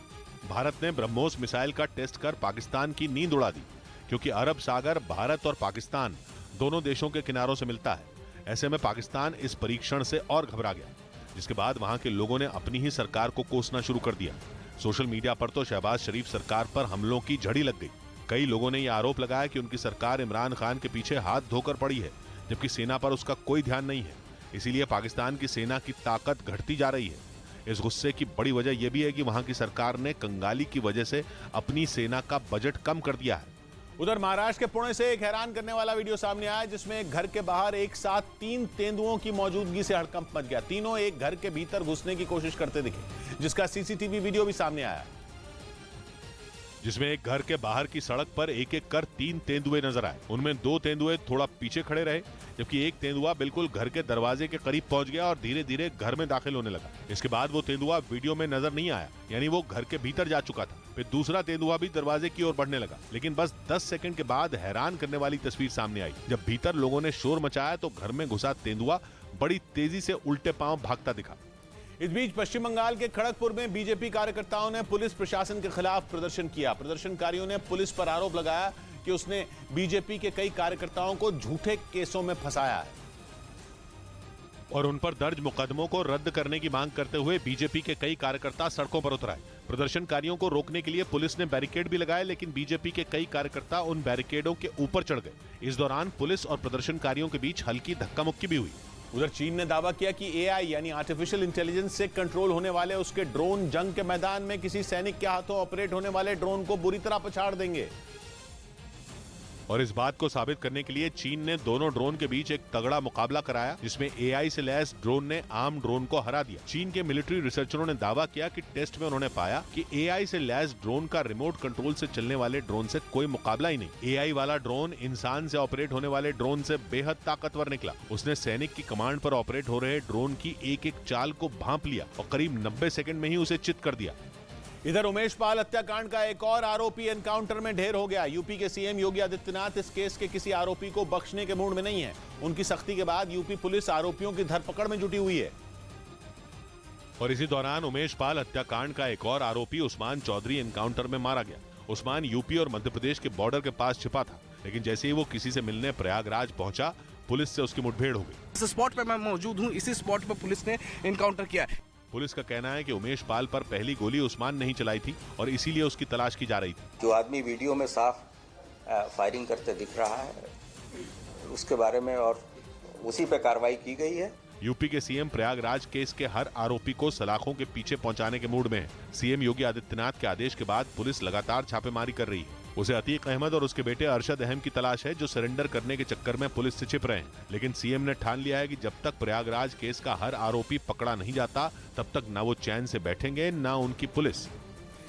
[SPEAKER 2] भारत ने ब्रह्मोस मिसाइल का टेस्ट कर पाकिस्तान की नींद उड़ा दी, क्योंकि अरब सागर भारत और पाकिस्तान दोनों देशों के किनारों से मिलता है। ऐसे में पाकिस्तान इस परीक्षण से और घबरा गया, जिसके बाद वहां के लोगों ने अपनी ही सरकार को कोसना शुरू कर दिया। सोशल मीडिया पर तो शहबाज शरीफ सरकार पर हमलों की झड़ी लग गई। कई लोगों ने यह आरोप लगाया कि उनकी सरकार इमरान खान के पीछे हाथ धोकर पड़ी है, जबकि सेना पर उसका कोई ध्यान नहीं है। इसीलिए पाकिस्तान की सेना की ताकत घटती जा रही है। इस गुस्से की बड़ी वजह यह भी है कि वहां की सरकार ने कंगाली की वजह से अपनी सेना का बजट कम कर दिया है।
[SPEAKER 1] उधर महाराष्ट्र के पुणे से एक हैरान करने वाला वीडियो सामने आया, जिसमें एक घर के बाहर एक साथ 3 तेंदुओं की मौजूदगी से हड़कंप मच गया। तीनों एक घर के भीतर घुसने की कोशिश करते दिखे, जिसका सीसीटीवी वीडियो भी सामने आया,
[SPEAKER 2] जिसमें एक घर के बाहर की सड़क पर एक एक कर 3 तेंदुए नजर आए। उनमें 2 तेंदुए थोड़ा पीछे खड़े रहे, जबकि एक तेंदुआ बिल्कुल घर के दरवाजे के करीब पहुंच गया और धीरे धीरे घर में दाखिल होने लगा। इसके बाद वो तेंदुआ वीडियो में नजर नहीं आया, यानी वो घर के भीतर जा चुका था। फिर दूसरा तेंदुआ भी दरवाजे की ओर बढ़ने लगा, लेकिन बस 10 सेकंड के बाद हैरान करने वाली तस्वीर सामने आई, जब भीतर लोगों ने शोर मचाया तो घर में घुसा तेंदुआ बड़ी तेजी से उल्टे पांव भागता दिखा।
[SPEAKER 1] इस बीच पश्चिम बंगाल के खड़गपुर में बीजेपी कार्यकर्ताओं ने पुलिस प्रशासन के खिलाफ प्रदर्शन किया। प्रदर्शनकारियों ने पुलिस पर आरोप लगाया कि उसने बीजेपी के कई कार्यकर्ताओं को झूठे केसों में फंसाया है
[SPEAKER 2] और उन पर दर्ज मुकदमों को रद्द करने की मांग करते हुए बीजेपी के कई कार्यकर्ता सड़कों पर उतर आए। प्रदर्शनकारियों को रोकने के लिए पुलिस ने बैरिकेड भी लगाए, लेकिन बीजेपी के कई कार्यकर्ता उन बैरिकेडों के ऊपर चढ़ गए। इस दौरान पुलिस और प्रदर्शनकारियों के बीच हल्की धक्का मुक्की भी हुई।
[SPEAKER 1] उधर चीन ने दावा किया कि एआई यानी आर्टिफिशियल इंटेलिजेंस से कंट्रोल होने वाले उसके ड्रोन जंग के मैदान में किसी सैनिक के हाथों ऑपरेट होने वाले ड्रोन को बुरी तरह पछाड़ देंगे।
[SPEAKER 2] और इस बात को साबित करने के लिए चीन ने दोनों ड्रोन के बीच एक तगड़ा मुकाबला कराया, जिसमें एआई से लैस ड्रोन ने आम ड्रोन को हरा दिया। चीन के मिलिट्री रिसर्चरों ने दावा किया कि टेस्ट में उन्होंने पाया कि एआई से लैस ड्रोन का रिमोट कंट्रोल से चलने वाले ड्रोन से कोई मुकाबला ही नहीं। एआई वाला ड्रोन इंसान से ऑपरेट होने वाले ड्रोन से बेहद ताकतवर निकला। उसने सैनिक की कमांड पर ऑपरेट हो रहे ड्रोन की एक एक चाल को भांप लिया और करीब 90 सेकंड में ही उसे चित कर दिया।
[SPEAKER 1] इधर उमेश पाल हत्याकांड का एक और आरोपी एनकाउंटर में ढेर हो गया। यूपी के सीएम योगी आदित्यनाथ इस केस के किसी आरोपी को बख्शने के मूड में नहीं है। उनकी सख्ती के बाद यूपी पुलिस आरोपियों की धरपकड़ में जुटी हुई है।
[SPEAKER 2] और इसी दौरान उमेश पाल हत्याकांड का एक और आरोपी उस्मान चौधरी एनकाउंटर में मारा गया। उस्मान यूपी और मध्य प्रदेश के बॉर्डर के पास छिपा था, लेकिन जैसे ही वो किसी से मिलने प्रयागराज पहुंचा, पुलिस से उसकी मुठभेड़ हो गई।
[SPEAKER 8] इस स्पॉट पे मैं मौजूद हूँ, इसी स्पॉट पे पुलिस ने इनकाउंटर किया है।
[SPEAKER 2] पुलिस का कहना है कि उमेश पाल पर पहली गोली उस्मान नहीं चलाई थी और इसीलिए उसकी तलाश की जा रही थी।
[SPEAKER 10] जो आदमी वीडियो में साफ फायरिंग करते दिख रहा है, उसके बारे में और उसी पे कार्रवाई की गई है।
[SPEAKER 2] यूपी के सीएम प्रयागराज केस के हर आरोपी को सलाखों के पीछे पहुंचाने के मूड में है। सीएम योगी आदित्यनाथ के आदेश के बाद पुलिस लगातार छापेमारी कर रही है। उसे अतीक अहमद और उसके बेटे अरशद अहम की तलाश है, जो सरेंडर करने के चक्कर में पुलिस से छिप रहे हैं। लेकिन सीएम ने ठान लिया है कि जब तक प्रयागराज केस का हर आरोपी पकड़ा नहीं जाता, तब तक न वो चैन से बैठेंगे न उनकी पुलिस।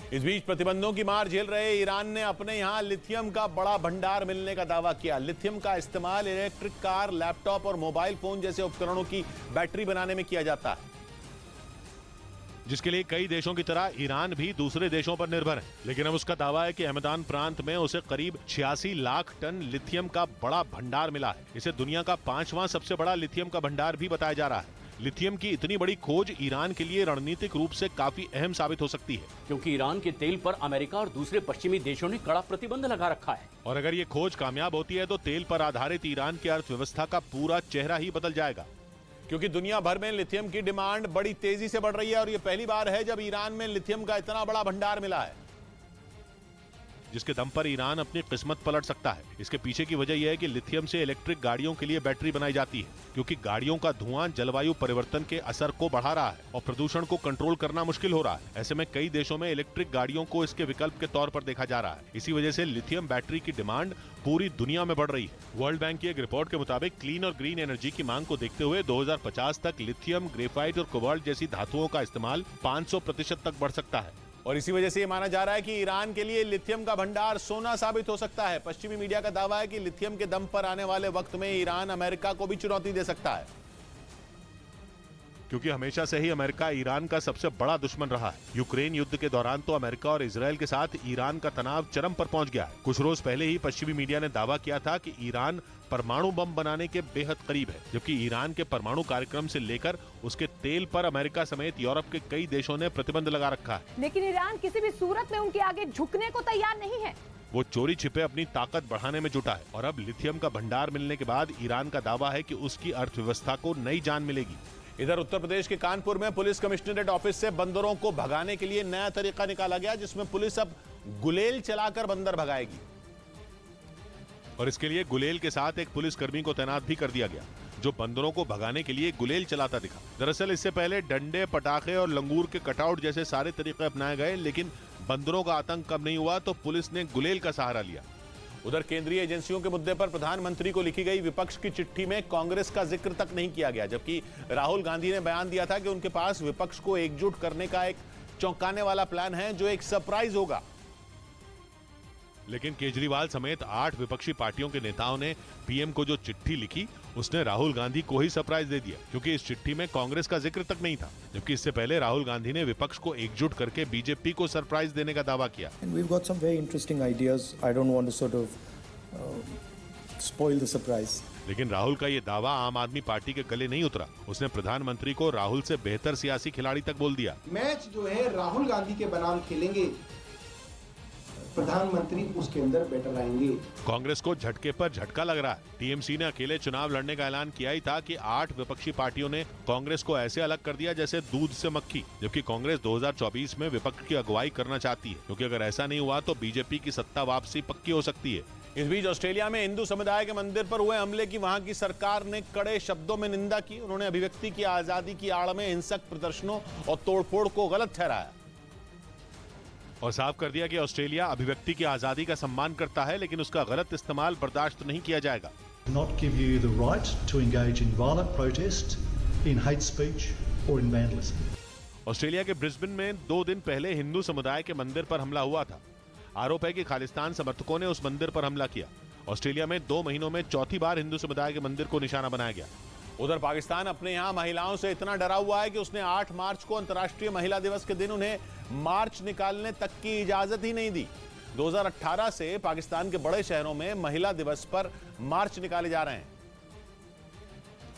[SPEAKER 1] इस बीच प्रतिबंधों की मार झेल रहे ईरान ने अपने यहां लिथियम का बड़ा भंडार मिलने का दावा किया। लिथियम का इस्तेमाल इलेक्ट्रिक कार, लैपटॉप और मोबाइल फोन जैसे उपकरणों की बैटरी बनाने में किया जाता है,
[SPEAKER 2] जिसके लिए कई देशों की तरह ईरान भी दूसरे देशों पर निर्भर है। लेकिन अब उसका दावा है कि हैमदान प्रांत में उसे करीब 86 लाख टन लिथियम का बड़ा भंडार मिला है। इसे दुनिया का 5वां सबसे बड़ा लिथियम का भंडार भी बताया जा रहा है। लिथियम की इतनी बड़ी खोज ईरान के लिए रणनीतिक रूप से काफी अहम साबित हो सकती है,
[SPEAKER 4] क्योंकि ईरान के तेल पर अमेरिका और दूसरे पश्चिमी देशों ने कड़ा प्रतिबंध लगा रखा है।
[SPEAKER 2] और अगर ये खोज कामयाब होती है तो तेल पर आधारित ईरान की अर्थव्यवस्था का पूरा चेहरा ही बदल जाएगा,
[SPEAKER 1] क्योंकि दुनिया भर में लिथियम की डिमांड बड़ी तेजी से बढ़ रही है और ये पहली बार है जब ईरान में लिथियम का इतना बड़ा भंडार मिला है,
[SPEAKER 2] जिसके दम पर ईरान अपनी किस्मत पलट सकता है। इसके पीछे की वजह यह है कि लिथियम से इलेक्ट्रिक गाड़ियों के लिए बैटरी बनाई जाती है, क्योंकि गाड़ियों का धुआं जलवायु परिवर्तन के असर को बढ़ा रहा है और प्रदूषण को कंट्रोल करना मुश्किल हो रहा है। ऐसे में कई देशों में इलेक्ट्रिक गाड़ियों को इसके विकल्प के तौर पर देखा जा रहा है। इसी वजह से लिथियम बैटरी की डिमांड पूरी दुनिया में बढ़ रही है। वर्ल्ड बैंक की एक रिपोर्ट के मुताबिक क्लीन और ग्रीन एनर्जी की मांग को देखते हुए 2050 तक लिथियम, ग्रेफाइट और कोबाल्ट जैसी धातुओं का इस्तेमाल 500% तक बढ़ सकता है।
[SPEAKER 1] और इसी वजह से ये माना जा रहा है कि ईरान के लिए लिथियम का भंडार सोना साबित हो सकता है। पश्चिमी मीडिया का दावा है कि लिथियम के दम पर आने वाले वक्त में ईरान अमेरिका को भी चुनौती दे सकता है,
[SPEAKER 2] क्योंकि हमेशा से ही अमेरिका ईरान का सबसे बड़ा दुश्मन रहा है। यूक्रेन युद्ध के दौरान तो अमेरिका और इजरायल के साथ ईरान का तनाव चरम पर पहुंच गया है। कुछ रोज पहले ही पश्चिमी मीडिया ने दावा किया था कि ईरान परमाणु बम बनाने के बेहद करीब है, जबकि ईरान के परमाणु कार्यक्रम से लेकर उसके तेल पर अमेरिका समेत यूरोप के कई देशों ने प्रतिबंध लगा रखा है।
[SPEAKER 6] लेकिन ईरान किसी भी सूरत में उनके आगे झुकने को तैयार नहीं है।
[SPEAKER 2] वो चोरी छिपे अपनी ताकत बढ़ाने में जुटा है और अब लिथियम का भंडार मिलने के बाद ईरान का दावा है कि उसकी अर्थव्यवस्था को नई जान मिलेगी।
[SPEAKER 1] इधर उत्तर प्रदेश के कानपुर में पुलिस कमिश्नरेट ऑफिस से बंदरों को भगाने के लिए नया तरीका निकाला गया, जिसमें पुलिस अब गुलेल चलाकर बंदर भगाएगी।
[SPEAKER 2] और इसके लिए गुलेल के साथ एक पुलिसकर्मी को तैनात भी कर दिया गया, जो बंदरों को भगाने के लिए गुलेल चलाता दिखा। दरअसल इससे पहले डंडे, पटाखे और लंगूर के कटआउट जैसे सारे तरीके अपनाए गए, लेकिन बंदरों का आतंक कम नहीं हुआ तो पुलिस ने गुलेल का सहारा लिया।
[SPEAKER 1] उधर केंद्रीय एजेंसियों के मुद्दे पर प्रधानमंत्री को लिखी गई विपक्ष की चिट्ठी में कांग्रेस का जिक्र तक नहीं किया गया, जबकि राहुल गांधी ने बयान दिया था कि उनके पास विपक्ष को एकजुट करने का एक चौंकाने वाला प्लान है, जो एक सरप्राइज होगा।
[SPEAKER 2] लेकिन केजरीवाल समेत 8 विपक्षी पार्टियों के नेताओं ने पीएम को जो चिट्ठी लिखी, उसने राहुल गांधी को ही सरप्राइज दे दिया, क्योंकि इस चिट्ठी में कांग्रेस का जिक्र तक नहीं था, जबकि इससे पहले राहुल गांधी ने विपक्ष को एकजुट करके बीजेपी को सरप्राइज देने का दावा किया। लेकिन राहुल का ये दावा आम आदमी पार्टी के गले नहीं उतरा। उसने प्रधानमंत्री को राहुल से बेहतर सियासी खिलाड़ी तक बोल दिया।
[SPEAKER 11] मैच जो है राहुल गांधी के बनाम खेलेंगे, प्रधानमंत्री उसके अंदर बेटर आएंगे।
[SPEAKER 2] कांग्रेस को झटके पर झटका लग रहा है। टीएमसी ने अकेले चुनाव लड़ने का ऐलान किया ही था कि 8 विपक्षी पार्टियों ने कांग्रेस को ऐसे अलग कर दिया जैसे दूध से मक्खी, जबकि कांग्रेस 2024 में विपक्ष की अगुवाई करना चाहती है, क्योंकि अगर ऐसा नहीं हुआ तो बीजेपी की सत्ता वापसी पक्की हो सकती है।
[SPEAKER 1] इस बीच ऑस्ट्रेलिया में हिंदू समुदाय के मंदिर पर हुए हमले की वहां की सरकार ने कड़े शब्दों में निंदा की। उन्होंने अभिव्यक्ति की आजादी की आड़ में हिंसक प्रदर्शनों और तोड़फोड़ को गलत ठहराया
[SPEAKER 2] और साफ कर दिया कि ऑस्ट्रेलिया अभिव्यक्ति की आजादी का सम्मान करता है, लेकिन उसका गलत इस्तेमाल बर्दाश्त नहीं किया जाएगा।
[SPEAKER 12] Not give you the right to engage in violent protest, in hate speech or in vandalism.
[SPEAKER 2] Australia के ब्रिस्बेन में 2 दिन पहले हिंदू समुदाय के मंदिर पर हमला हुआ था। आरोप है कि खालिस्तान समर्थकों ने उस मंदिर पर हमला किया। ऑस्ट्रेलिया में 2 महीनों में चौथी बार हिंदू समुदाय के मंदिर को निशाना बनाया गया।
[SPEAKER 1] उधर पाकिस्तान अपने यहां महिलाओं से इतना डरा हुआ है कि उसने 8 मार्च को अंतर्राष्ट्रीय महिला दिवस के दिन उन्हें मार्च निकालने तक की इजाजत ही नहीं दी। 2018 से पाकिस्तान के बड़े शहरों में महिला दिवस पर मार्च निकाले जा रहे हैं,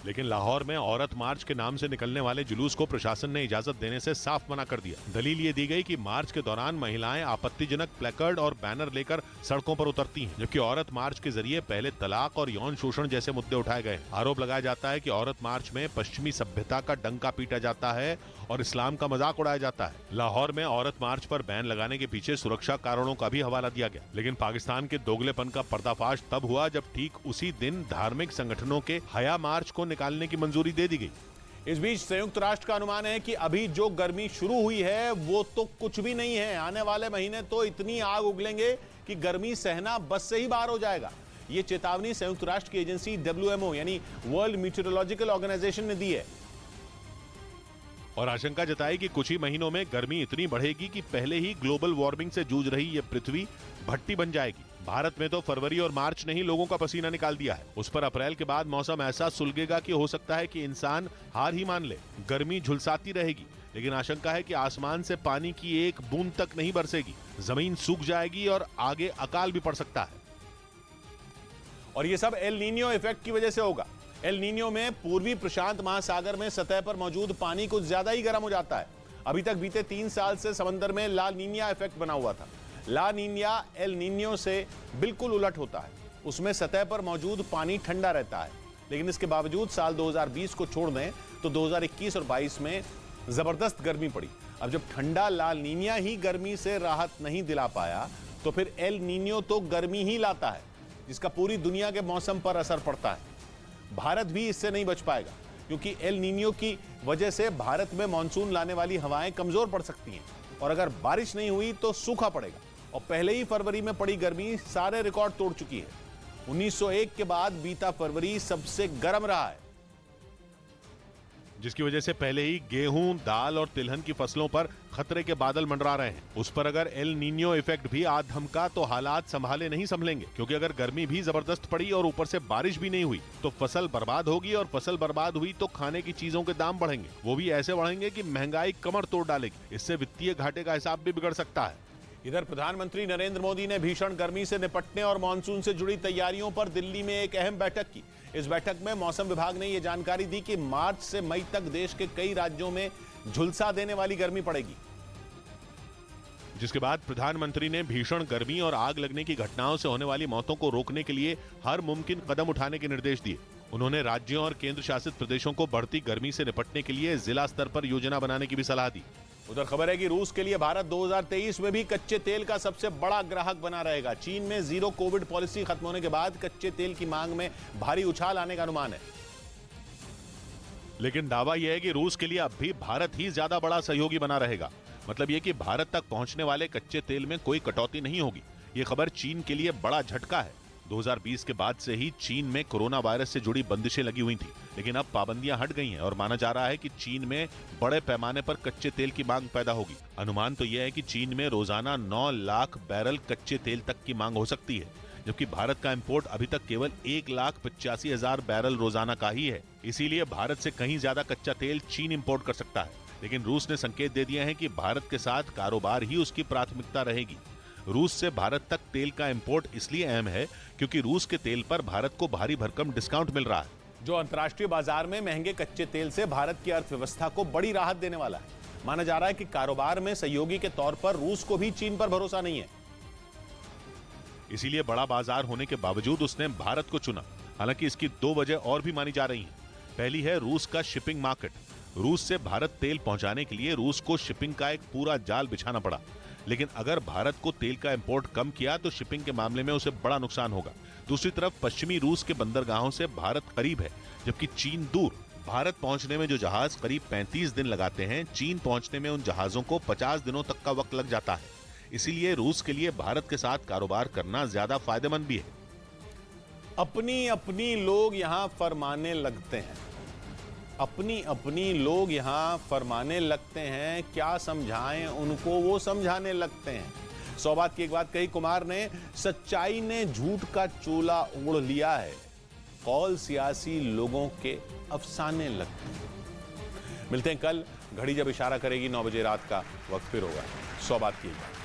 [SPEAKER 2] लेकिन लाहौर में औरत मार्च के नाम से निकलने वाले जुलूस को प्रशासन ने इजाजत देने से साफ मना कर दिया। दलील ये दी गई कि मार्च के दौरान महिलाएं आपत्तिजनक प्लेकार्ड और बैनर लेकर सड़कों पर उतरती हैं, जबकि औरत मार्च के जरिए पहले तलाक और यौन शोषण जैसे मुद्दे उठाए गए। आरोप लगाया जाता है कि औरत मार्च में पश्चिमी सभ्यता का डंका पीटा जाता है और इस्लाम का मजाक उड़ाया जाता है। लाहौर में औरत मार्च पर बैन लगाने के पीछे सुरक्षा कारणों का भी हवाला दिया गया, लेकिन पाकिस्तान के दोगलेपन का पर्दाफाश तब हुआ जब ठीक उसी दिन धार्मिक संगठनों के हया मार्च को निकालने की मंजूरी दे दी गई।
[SPEAKER 1] इस बीच संयुक्त राष्ट्र का अनुमान है कि अभी जो गर्मी शुरू हुई है वो तो कुछ भी नहीं है। आने वाले महीने तो इतनी आग उगलेंगे कि गर्मी सहना बस से ही बाहर हो जाएगा। ये चेतावनी संयुक्त राष्ट्र की एजेंसी WMO यानी वर्ल्ड मीटरोलॉजिकल ऑर्गेनाइजेशन ने दी है
[SPEAKER 2] और आशंका जताई कि कुछ ही महीनों में गर्मी इतनी बढ़ेगी कि पहले ही ग्लोबल वार्मिंग से जूझ रही ये पृथ्वी भट्टी बन जाएगी। भारत में तो फरवरी और मार्च ने ही लोगों का पसीना निकाल दिया है। उस पर अप्रैल के बाद मौसम ऐसा सुलगेगा कि हो सकता है कि इंसान हार ही मान ले। गर्मी झुलसाती रहेगी, लेकिन आशंका है कि आसमान से पानी की एक बूंद तक नहीं बरसेगी। जमीन सूख जाएगी और आगे अकाल भी पड़ सकता है।
[SPEAKER 1] और ये सब एल नीनियो इफेक्ट की वजह से होगा। एल नीनियो में पूर्वी प्रशांत महासागर में सतह पर मौजूद पानी कुछ ज्यादा ही गर्म हो जाता है। अभी तक बीते 3 साल से समंदर में ला नीनिया इफेक्ट बना हुआ था। ला नीनिया एल नीनियो से बिल्कुल उलट होता है। उसमें सतह पर मौजूद पानी ठंडा रहता है, लेकिन इसके बावजूद साल 2020 को छोड़ दें तो 2021 और 22 में जबरदस्त गर्मी पड़ी। अब जब ठंडा ला नीनिया ही गर्मी से राहत नहीं दिला पाया तो फिर एल नीनियो तो गर्मी ही लाता है, जिसका पूरी दुनिया के मौसम पर असर पड़ता है। भारत भी इससे नहीं बच पाएगा, क्योंकि एल नीनियो की वजह से भारत में मानसून लाने वाली हवाएं कमजोर पड़ सकती हैं और अगर बारिश नहीं हुई तो सूखा पड़ेगा। और पहले ही फरवरी में पड़ी गर्मी सारे रिकॉर्ड तोड़ चुकी है। 1901 के बाद बीता फरवरी सबसे गर्म रहा है,
[SPEAKER 2] जिसकी वजह से पहले ही गेहूं, दाल और तिलहन की फसलों पर खतरे के बादल मंडरा रहे हैं। उस पर अगर एल नीनियो इफेक्ट भी आ धमका तो हालात संभाले नहीं संभलेंगे, क्योंकि अगर गर्मी भी जबरदस्त पड़ी और ऊपर से बारिश भी नहीं हुई तो फसल बर्बाद होगी, और फसल बर्बाद हुई तो खाने की चीजों के दाम बढ़ेंगे। वो भी ऐसे बढ़ेंगे कि महंगाई कमर तोड़ डालेगी। इससे वित्तीय घाटे का हिसाब भी बिगड़ सकता है।
[SPEAKER 1] इधर प्रधानमंत्री नरेंद्र मोदी ने भीषण गर्मी से निपटने और मानसून से जुड़ी तैयारियों पर दिल्ली में एक अहम बैठक की। इस बैठक में मौसम विभाग ने यह जानकारी दी कि मार्च से मई तक देश के कई राज्यों में झुलसा देने वाली गर्मी पड़ेगी।
[SPEAKER 2] जिसके बाद प्रधानमंत्री ने भीषण गर्मी और आग लगने की घटनाओं से होने वाली मौतों को रोकने के लिए हर मुमकिन कदम उठाने के निर्देश दिए। उन्होंने राज्यों और केंद्र शासित प्रदेशों को बढ़ती गर्मी से निपटने के लिए जिला स्तर पर योजना बनाने की भी सलाह दी।
[SPEAKER 1] उधर खबर है कि रूस के लिए भारत 2023 में भी कच्चे तेल का सबसे बड़ा ग्राहक बना रहेगा। चीन में जीरो कोविड पॉलिसी खत्म होने के बाद कच्चे तेल की मांग में भारी उछाल आने का अनुमान है।
[SPEAKER 2] लेकिन दावा यह है कि रूस के लिए अब भी भारत ही ज्यादा बड़ा सहयोगी बना रहेगा। मतलब यह कि भारत तक पहुंचने वाले कच्चे तेल में कोई कटौती नहीं होगी। ये खबर चीन के लिए बड़ा झटका है। 2020 के बाद से ही चीन में कोरोना वायरस से जुड़ी बंदिशें लगी हुई थी, लेकिन अब पाबंदियां हट गई हैं और माना जा रहा है कि चीन में बड़े पैमाने पर कच्चे तेल की मांग पैदा होगी। अनुमान तो यह है कि चीन में रोजाना 9 लाख बैरल कच्चे तेल तक की मांग हो सकती है, जबकि भारत का इंपोर्ट अभी तक केवल 1,85,000 बैरल रोजाना का ही है। इसीलिए भारत से कहीं ज्यादा कच्चा तेल चीन इंपोर्ट कर सकता है। लेकिन रूस ने संकेत दे दिए हैं कि भारत के साथ कारोबार ही उसकी प्राथमिकता रहेगी। रूस से भारत तक तेल का इंपोर्ट इसलिए अहम है क्योंकि रूस के तेल पर भारत को भारी भरकम डिस्काउंट मिल रहा है,
[SPEAKER 1] जो अंतर्राष्ट्रीय बाजार में महंगे कच्चे तेल से भारत की अर्थव्यवस्था को बड़ी राहत देने वाला है। माना जा रहा है कि कारोबार में सहयोगी के तौर पर रूस को भी चीन पर भरोसा नहीं है।
[SPEAKER 2] इसीलिए बड़ा बाजार होने के बावजूद उसने भारत को चुना। हालांकि इसकी 2 वजह और भी मानी जा रही हैं। पहली है रूस का शिपिंग मार्केट। रूस से भारत तेल पहुंचाने के लिए रूस को शिपिंग का एक पूरा जाल बिछाना पड़ा। लेकिन अगर भारत को तेल का इंपोर्ट कम किया तो शिपिंग के मामले में उसे बड़ा नुकसान होगा। दूसरी तरफ पश्चिमी रूस के बंदरगाहों से भारत करीब है, जबकि चीन दूर। भारत पहुंचने में जो जहाज करीब 35 दिन लगाते हैं, चीन पहुंचने में उन जहाजों को 50 दिनों तक का वक्त लग जाता है। इसीलिए रूस के लिए भारत के साथ कारोबार करना ज्यादा फायदेमंद भी है।
[SPEAKER 1] अपनी अपनी लोग यहाँ फरमाने लगते हैं, अपनी अपनी लोग यहाँ फरमाने लगते हैं। क्या समझाएं उनको, वो समझाने लगते हैं। 100 बात की एक बात कही कुमार ने, सच्चाई ने झूठ का चोला ओढ़ लिया है। कौल सियासी लोगों के अफसाने लगते हैं। मिलते हैं कल, घड़ी जब इशारा करेगी 9 बजे रात का। वक्त फिर होगा 100 बात की एक बात।